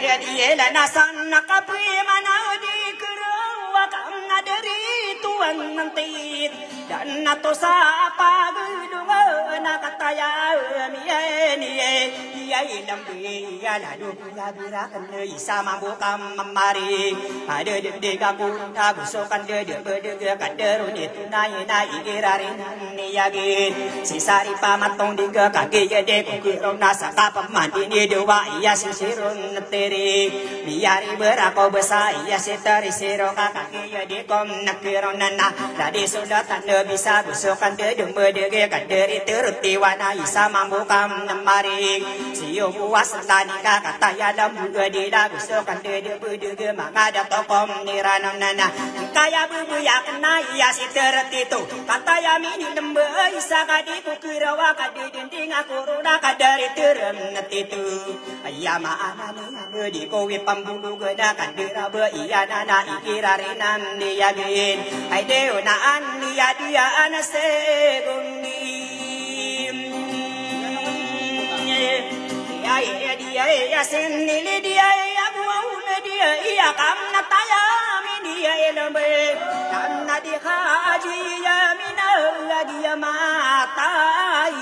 dia dia la nasan nakapri manadi kerawa kang adari tuan mentit dan nato sapa gedunga nakataya mieni dia ilam dia lalu ya birakan isa mambo kam mamari ada de kaku aku sokan de berdega kaderuni tunai na igirarin ni yagi sisari pamatong diga kaki de ku nasa kapaman ini dewa iya sisirun teri biari berako besar iya setari siro kakak iya di kom nakironana tadi sudah tanda bisa busukan dedung berdege kaderi teruti wana isa mambukam namari siyo puas tani kakak taya lembu gedida busukan dede berdege mangada tokom niranonana kaya bubu ya kena iya seterti tu kata ya mini lembu isa kadiku kirawa kadidinding aku ruda kaderi terem netitu ayama anani di kowe pambulu geda kandira be iya nana ikirarinam dia gin ai deu na an dia anase guni dia ya senili dia ya buun dia iya kamna taya min dia elembe kamna di haji ya mina dia matai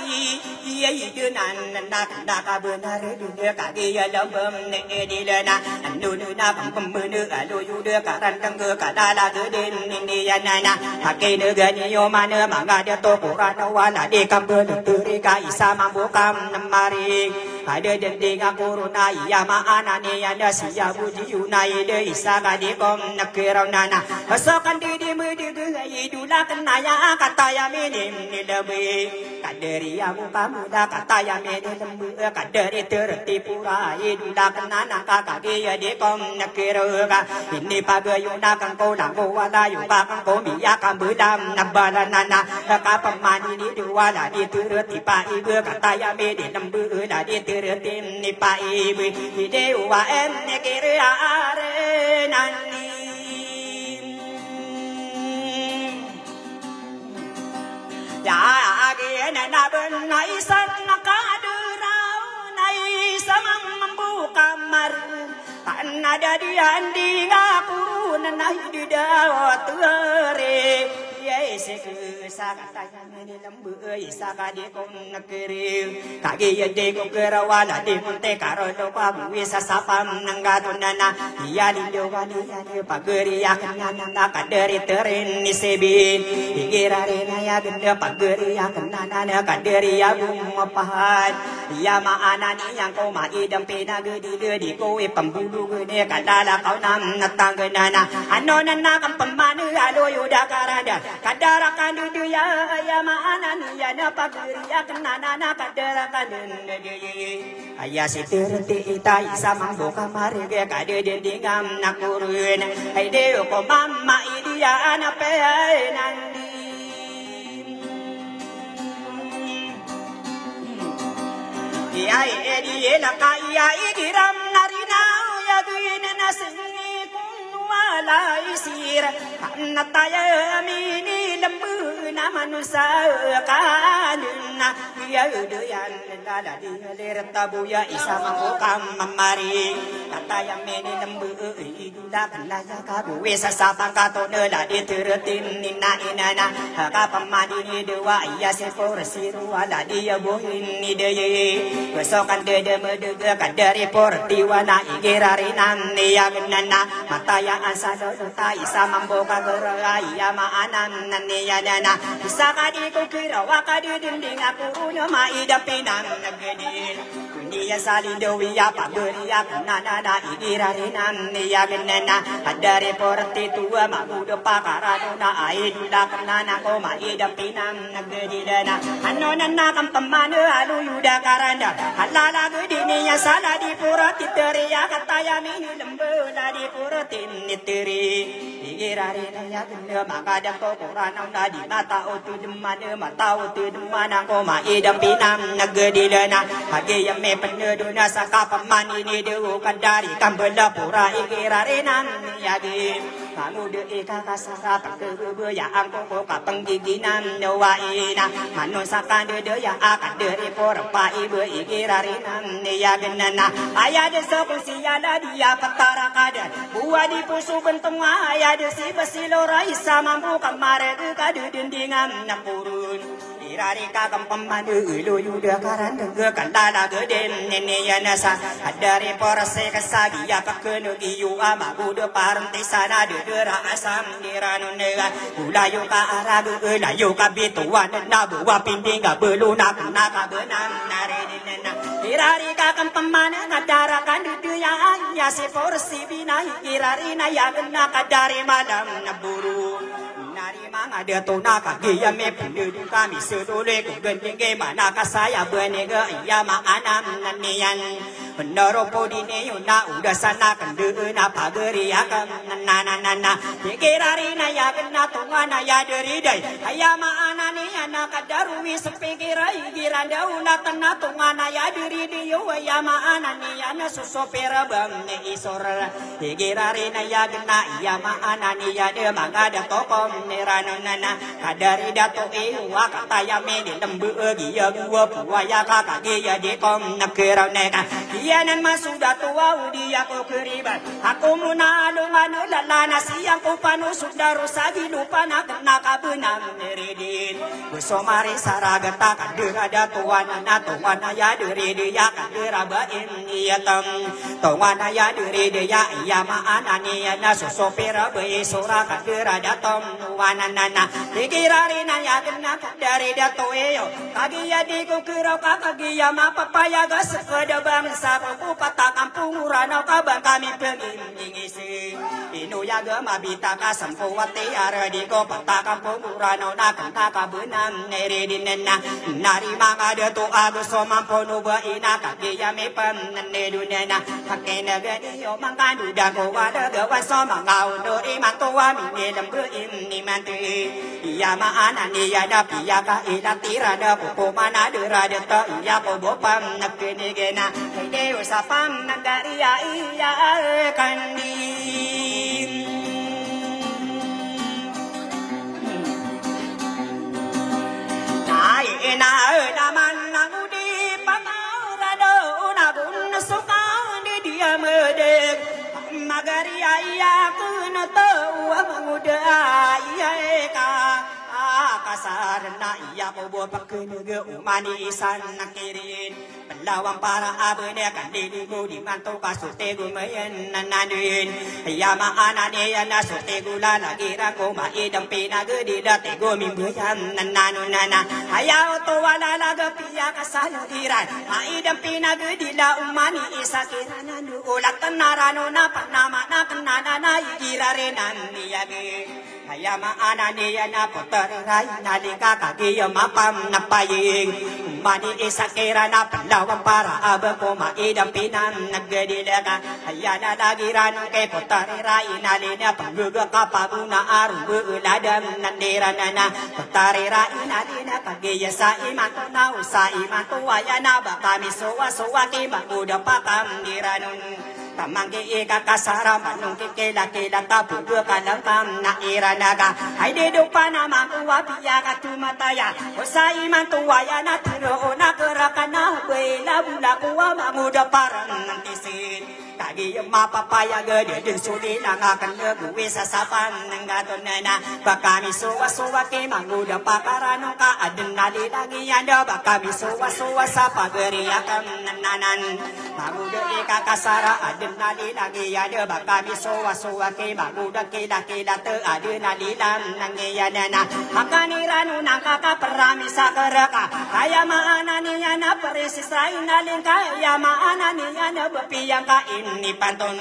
iya itu nan nak benar dia kaki ya lembem ne di lena anu na pembenu alu yude karan tengge kadala geden ini ya nana kaki negani yo mana mangga dia to kuran wala di kambe teri ka isa mambukam namari ada dending corona iya ma anane ya siya buji unai de isa kadi kom nakirau nana pasokan di mudi gai dula kenaya kata ya minim ni lebe kaderi ya muda kata ya minim lembu kaderi terti pura dula kenana kakak ya di kom nakirau ka ini pagayuna kang ko dango wala yu pa kang ko miya kang bedam nabala nana ka pemani ni dua la di terti pa ibu kata ya minim lembu la di tertim ni pa ibu dewa en negeri are nani ya age na ben nai san nakadurau nai samang membuka kamar kan ada di andi ngaku nanai di dawat tere ye sakataya meni lembu sakade kon negeri kaki yede ko kerawala di monte karo do pabu sasapam nanggatunana iya lindo wali ya pageri akanana kaderi terin nisebin igirare na ya gende pageri akanana kaderi ya gumapahat iya maanani yang ko maidam pina gedi ko pembulu gede kadala kau nam natanggenana anonana kampemanu alo yuda karada kadara kandu ya maanani ya napa geria kenana kadara kandu ayah sitirti itai sama boka mari ge kade dingam nakurun ai de ko mama idia anape nandi ya edi la kaya igiram narina ya duine nasingi kunwala isir nataya mini lembu na manusia kanuna dia udayan lala dia tabu ya isa mangukam mamari kata yang meni lembu idulah kelaya kabu wesa sapang kato nela diteretin nina inana haka pamadi ni dewa iya sepor siru ala dia bohin ni deye besokan dede medega kadari porti wana igirari nanti ya genana mata yang asal ta isa mamboka gerai ya maanan nanti ya dana bisa kadi ku kira wakadi dinding aku punya maida pinang nagedi dunia salindo ya pageri ya kanana igirari nanti ya genana adari porti tua magudo pakaradona aidula kanana ko maida pinang nagedi dana anonana kampamane alu yuda karanda halala gedi ya sala di porti teriya kataya mini lembu la di porti niteri igirari ya genana makadam ko kurana di mata otu demana mata otu demana ko maida pinang nagedi dana hage ya me peneduna saka pamani ni dewu kadari kambela pura igirari nan yagi kamu de kasara pakebe ya angko ka penggiginan newaina manusa kan de ya akan dari porpa ibu igirari nan ya genana aya de sokusia dia petara kada buah di pusu bentung aya de si besilora isa mampu kamare kadu dindingan napurun irari ka kampamanu ulu yuda karan de kandala geden nene ya nasa adari porse kasagi ya pakenu giyu ama budo parenti sana de dera asam diranu nega ulayu ka aragu ulayu ka bituan na buwa pindinga beluna kana ka benam nare dinena irari ka kampamanu kadara kan de ya se porsi binai irari na ya gena kadari malam naburu nari manga de tona kaki ya me pendu kami sedole ku gendenge mana kasaya benega ya ma anam nanian pendoro podine yuna udah sana kendu na pageri ya kan nana pikirari na ya kena tungana ya dari dai ya ma anani ana kadarui sepikirai giranda una kena tungana ya dari dio ya ma anani ana susopera bang ne isor pikirari na ya kena ya ma anani ya de manga de tokom nerano nana kadari dato ewa kata ya me di lembu giya gua puaya kakak giya di kom nakirau neka kianan masuk datua dia ko keribat aku munalungan lalana siang ko panu sudah rusagi lupa nak kabenam neridin besomari saragata kadera datua nana tuan ya diri dia kadera bain iya tam tuan ya diri dia iya ma anani na susopera be sura kadera datom wananana dikirari na ya kena dari datoeyo kagi ya di ko kirau kagi ya ma papaya gas pada bangsa ko pata kampung urana kabang kami pengingisi inu ya gama bita ka sampawati ara di ko pata kampung urana na kanta ka benam nere dinena nari manga de to agus so mampono ba ina kagi ya me pan ne dunena hakena gani yo manga duda ko wada de waso mangau do i mantua mi ne lembu ni mantu ya ma anani ya da piya ka ila tira da ko mana de ra de ta ya ko bopam nakene gena de sapam nagari ya iya kandi nai na daman nangudi pangau rado na bun suka di dia medek magari ya iya kun to muda iya ka sarana iya bobo pakenuge umani isan nakirin pelawang para abene kandili mudi mantu kasute gumayan nananduin iya ma anane yana sute gula lagira ko ma idam pinaga didate go mimbuyan nananunana ayaw to wala laga piya kasalo diran ma idam pinaga dila umani isa kirana nu ulat narano na panama na kanana na igirare naniyage ayama anane yana potare rai nalika kagiya mapam napaying mani isakira na palawang para abako maidam pinan nagdilaka ayana lagiran kay potare rai nalina pangguga kapaguna aru uladam nandiranana potare rai nalina kagiya sa imanto na usa imanto ayana bakami sowa sowa ki maguda pakam diranun tamangge ika kasara manung kikela kela tapu dua kalang tam na iranaga hai de dupa nama kuwa piya katumataya usai mantuaya na tiro na kerakana bela bula kuwa mamuda paran nanti sin kagi mapapaya gede den sudi nangakan legue sasapan nanggatonana bakami sowa sowa ke mamuda pakarano ka adenali lagi anda bakami sowa sowa sapa geriakan nanan mamuda ika kasara nali lagi ada bakami sowa sowa ke maguda kila kila te ada nali lam nangiya nana makani ranu nangkaka perami sakeraka kaya maana ni yana perisisrai nalin kaya maana ni yana bepiyang ka ini pantun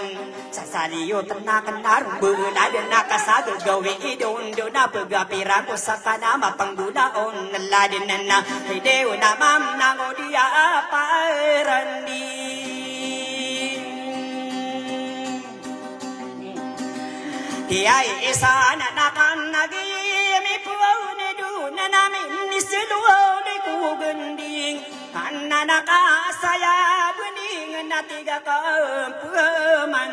sasaliyo tenakan naru berada nakasado gawe idon dona pegapirang kusakana mapangguna on naladin nana hideo namam nangodia apa randi Kiai isana nakan nagi mi puone du nanamin nisiluone ku gending ananaka saya bening natiga kampuman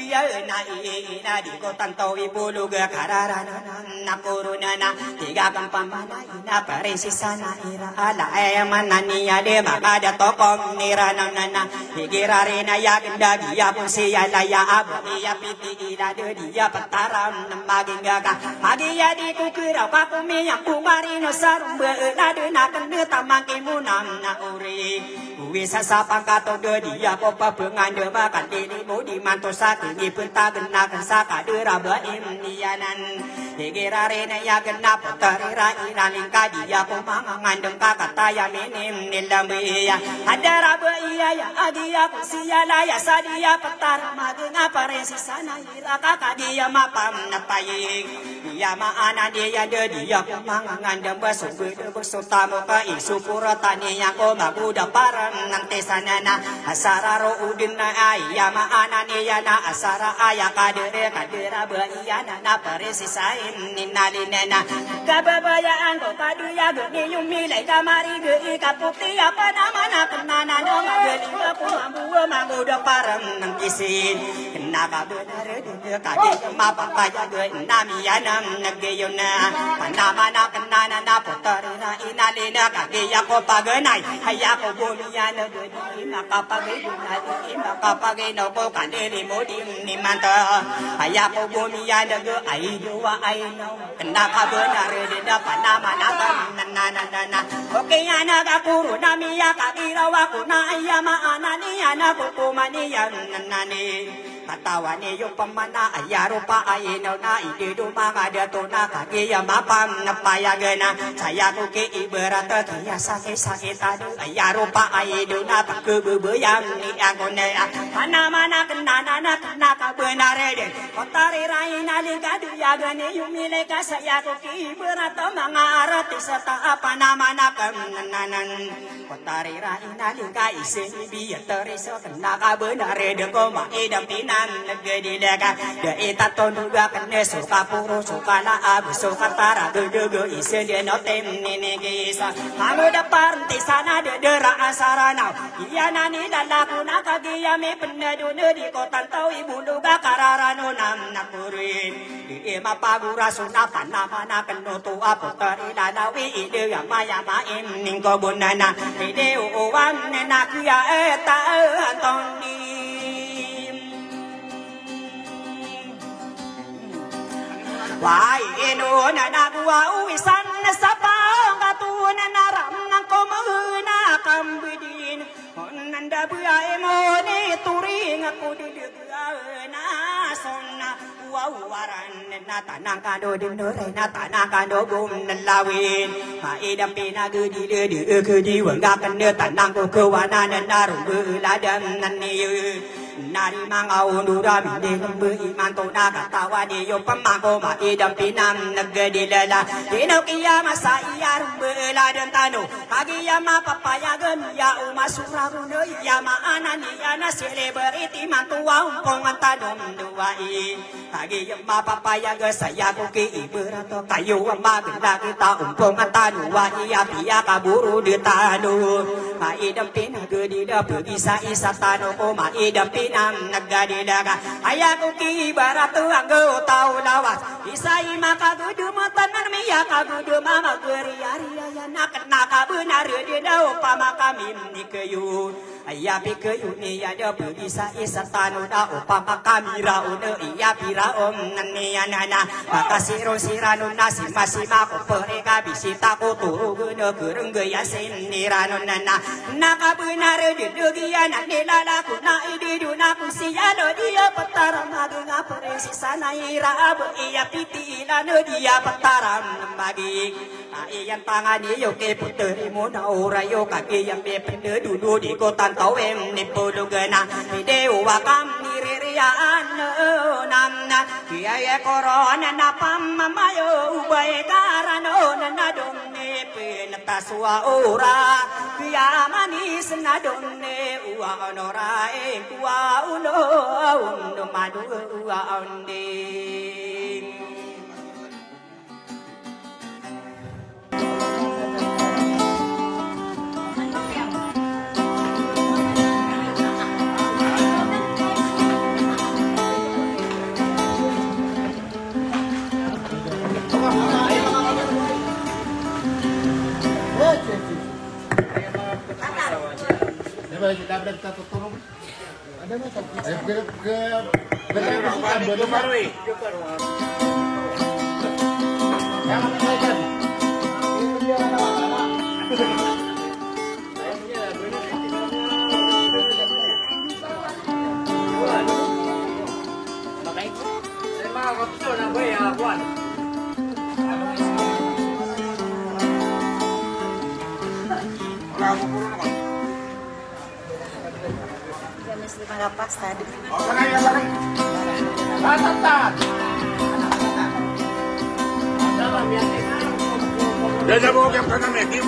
ya na ina di kotan tawi bulu ga kararana nakurunana tiga kampamana ina paresisana ira ala manani ade makada tokom nirana nana higirarena ya genda dia pun sia laya abu ya piti ila dia pataram namaging gaga magiya di kukira pakumi yang kumarino sarumbe lade nakan tamangki munam na uri wisa sapang kato dia popa pengande makan dini mudi manto satu ni penta genakan saka dera baim nianan higirarena ya gena potarira inaling kadia pomangandeng kakata ya minim nilambiya hadara iya ya adia kusia laya sadia petar maging aparesi sana ira kakadia mapam napaying iya maana dia dia pomangandeng basube bersutamo ka isupura tani yang ko maguda paran nanti sanana asararo udin na iya maana niya na asara aya kadere kadera iya na paresisain ninalinena kababayaan ko kaduya gani yung milay kamari gani kaputi apa nama na kanana no magaling ako mabuwa maguda paran ng kisin nakabenar din kadi mapapaya gani namiyanam nagayon na panama na kanana na potari na inalina kadi ako paganay hay ako bumiyan na gani makapagay makapagay no ko kanili mo din ni manta hay ako bumiyan na gani ay no nakabenar din na panama na kanana okay ana kakuro na miya kakirawa ko na ayama ananiya na kukumaniya nanani katawa niyo pamana ayaro pa ayinaw na idido mga dato na kagiya mapam napayagana saya ko ki ibarat kaya sakit ado ayaro pa ayido na pagkububuyan ni ako na panama na kanana na nakabenare din kotari rai naligado yagani yumile ka saya ko ki ibarat mga arati sa panama na kananan kotari rai naliga isin biya teriso nakabenare din ko maidam pina nagdilaka da itaton duga kane suka puro suka la abu suka tara dugo ise dia no tem ninigisa mamuda parti sana de dera asarana iya nani dalaku nakagiya me penadu di kota tau ibu duga kararano nam nakurin di mapagura suna panama na kenoto apotari lalawi ide ya maya maim ningko bonana ide uwan nakia eta antoni Wai eno na nagua uwisan sapang katunan naram ng kumuna kambidin nanda buhay mo ni turing ako dudugana sona wawaran na tanang kado dinure na tanang kado gum nalawin maidam pinagudi de kudi wanggakan ne tanang ko kawana narum beladam naniyu nari mangau nura binde nembe iman to na katawa de yo pamangko maidam pinam nagadi lala dino kiya masa iya beladam tano kagiya ma papaya gem ya umasura guno ya ma anani ya na celebrity mantua umpong antadom duai kagiya ma papaya ge saya ko ki iberato kayu ma genda kita umpong antanu wa iya pia kaburu de tanu maidam pinagadi da bisa isatano ko maidam nam nagadi daga ayaku ki baratu anggo tau lawas isai maka gudu matanan miya kagudu mama geri ari ya nak benar di dau pama kami nikeyu aya pikeyu ni ya da bisa isatanu da upama kami raune iya pira nani anana makasiro siranu nasi masih mako pereka bisita ko turu guna gereng gaya siniranu nana naka benar di dugia nani lalaku na ididu naku siya dia petaram naga peresi sana ira iya piti ilano dia petaram bagi iyan tangani yo ke puteri mo na ora yo kaki yang be pende dulu di kota tawem ni polugana video wakam niririan namna kiai korona na pamamayo ubay karano na domne penataswa ora kiamanis na domne uwa onora kuwa uno madu uwa onde Kita tutulong. Ada mo sa Pas tadi. Dia mau yang kena medim.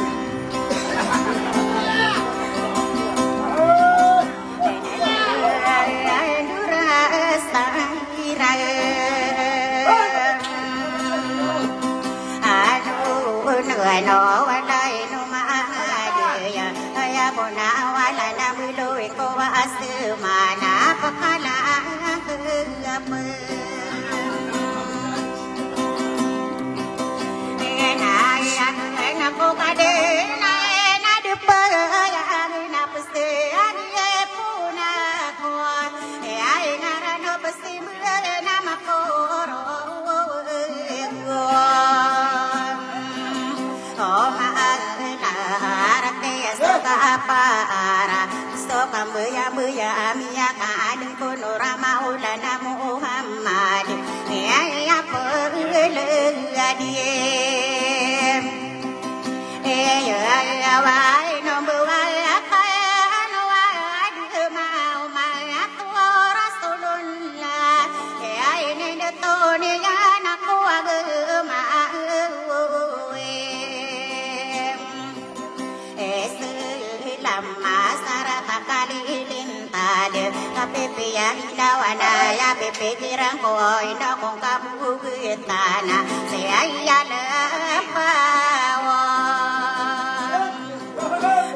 Pikiran koi na kong kabu kitana saya lepawan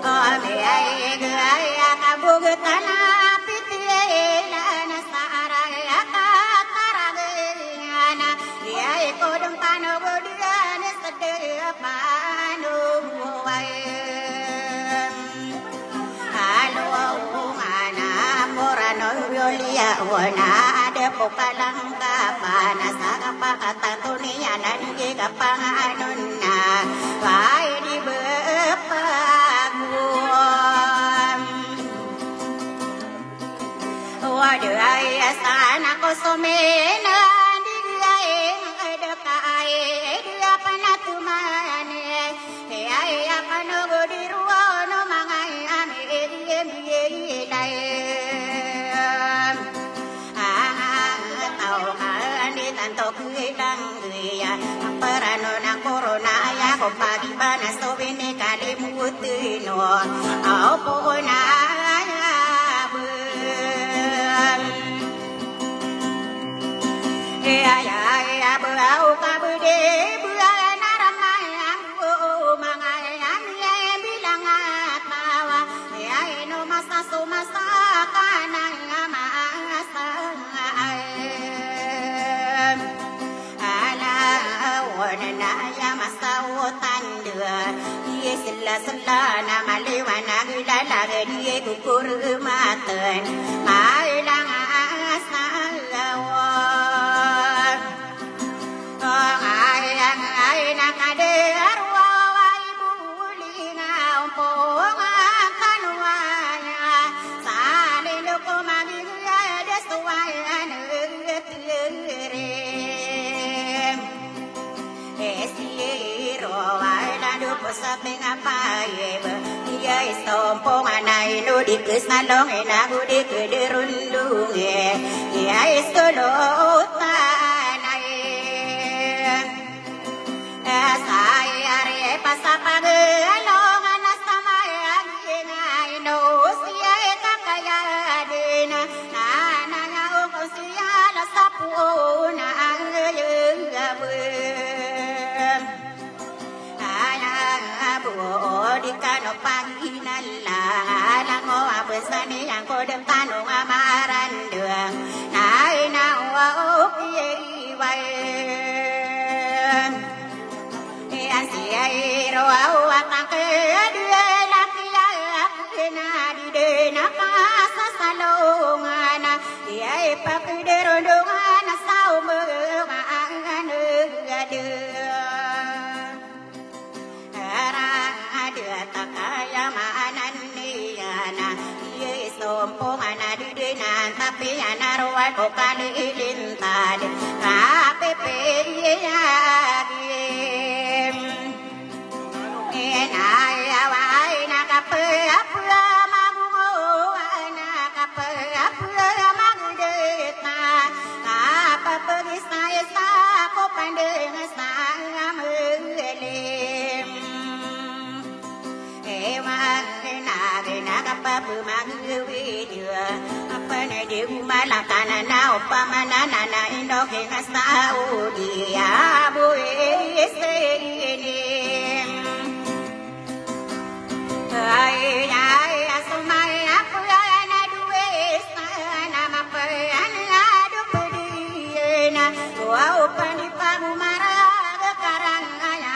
ame ai gaya kabu kitana pitila na saraya kataragana ya kodong pano godian sedepanu wai halo mana morano yolia wana Pukalang kapana sa kapakatan tuniya nanigi kapanganon na phải đi bước buồn đời xa na có số mê na đi ai được ai đưa pana tu mane ai apano go đi ruo no mangai ame đi đây tao đi tan to cứ đang người perano na corona ya ko pagi bana so bene kali mutu no au po na ya bau ka bude bua naramai ambu mangai amye bilang atawa ya no masa so masa kana masa ala wana ya masa utan dua ye silla silla na malewana gila la ye kukur matan mai lang asa ai nakade arwa ibu linga ompo kanwanya sale loko magi de suwayan tere esiro wala do posape ngapaye dia isompo anai no dikesalong ena gudi kederundunge dia isolo saya pasapag along anasama ay no siya kakaya din na nga ko siya la sa puuna ang yungabun ay buo di kano panginala lango abesani ang kodem tanong amaran đường nay na upiway ai ro au atang ke dia lakia na di de na ka salongana ai pak de rondongan sau me ma anu ade ara ade takaya manan ni ana ye sompo ana di de na tapi ana ro ko kali lintan ka pepe ya ai ai na kape apura magungo na kape apura magudeta apa pergi saya sa ko pandeng sa amelem na kape maguwi dia apa na di umala kana na opamana na indo ke sa dia bue seni ai asumai apa na duwe sana mapa na du pedina wow pani pagumara karang aya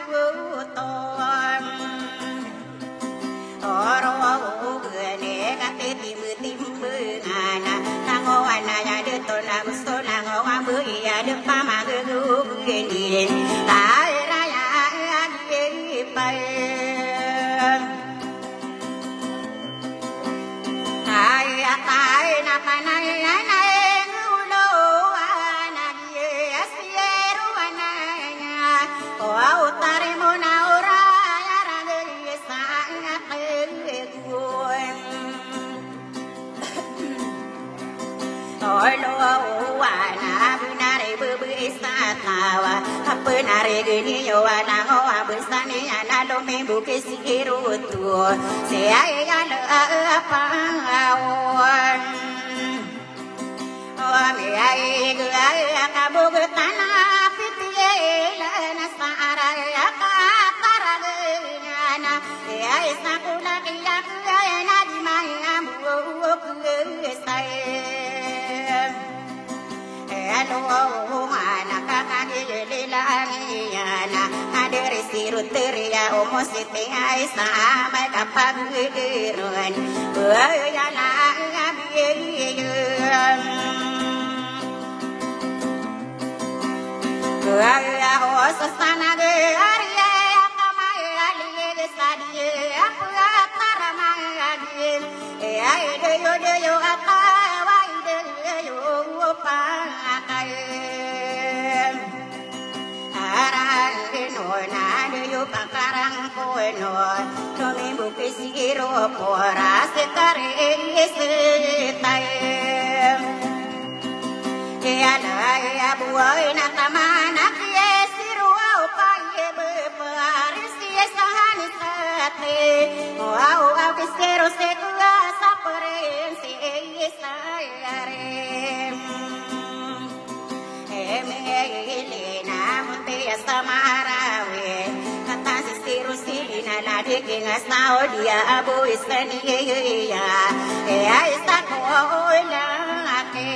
guton oro gene kate timbu-timbungana nango ana ya de tona gusto nango ambu ya de pama gu geni ai raya agi pai ai na panai anai ngulo anagi asieru ananya o utare mona ora yarage sangat kuem olo wana bunare bubu isatawa apunare geni yo ana ho abusani ana lo membu kesiru tu se ai ala apa awan o me ai gai akabu tana pitie lana sara akataragana ai sakula kiya na di mai ambu sai alo mana kakage lilaniana adere siruteria omosite ai sama kapagiron ya la abiyem ya osasana de aria yo apa wai de yo pa kai arang no na de yo pakarang ko no to mi bu kisiro pora se tare se tai ya la ya buai na tamana ke siru pa ye be par si sahani sate au au kisero se kua sapren si sayare Elena monte samarawe kata siru sina la de kingas nao dia abu isani ya esta ko la ke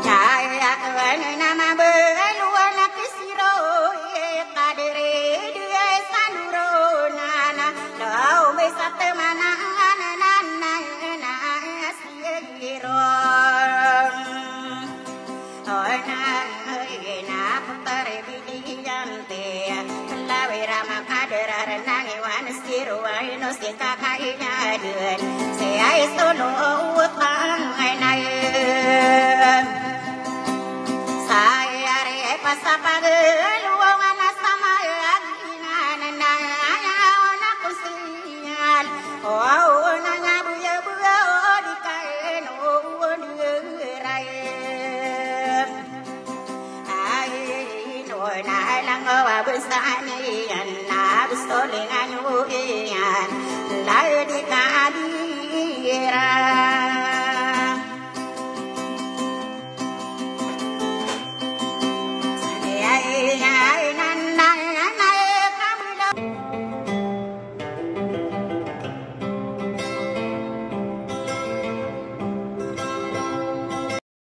Jaya kene nama beluana kisiro kadere dia sanuro nana lau besate mana nana siro ona na putare bidiyante lavera makadera nangi wan siro aino sita kaina den se ai solo utang ai saya re pasapagel wana sama agina na ona kusial oh na buya buya dikai no dirai ai no na lang wa besani an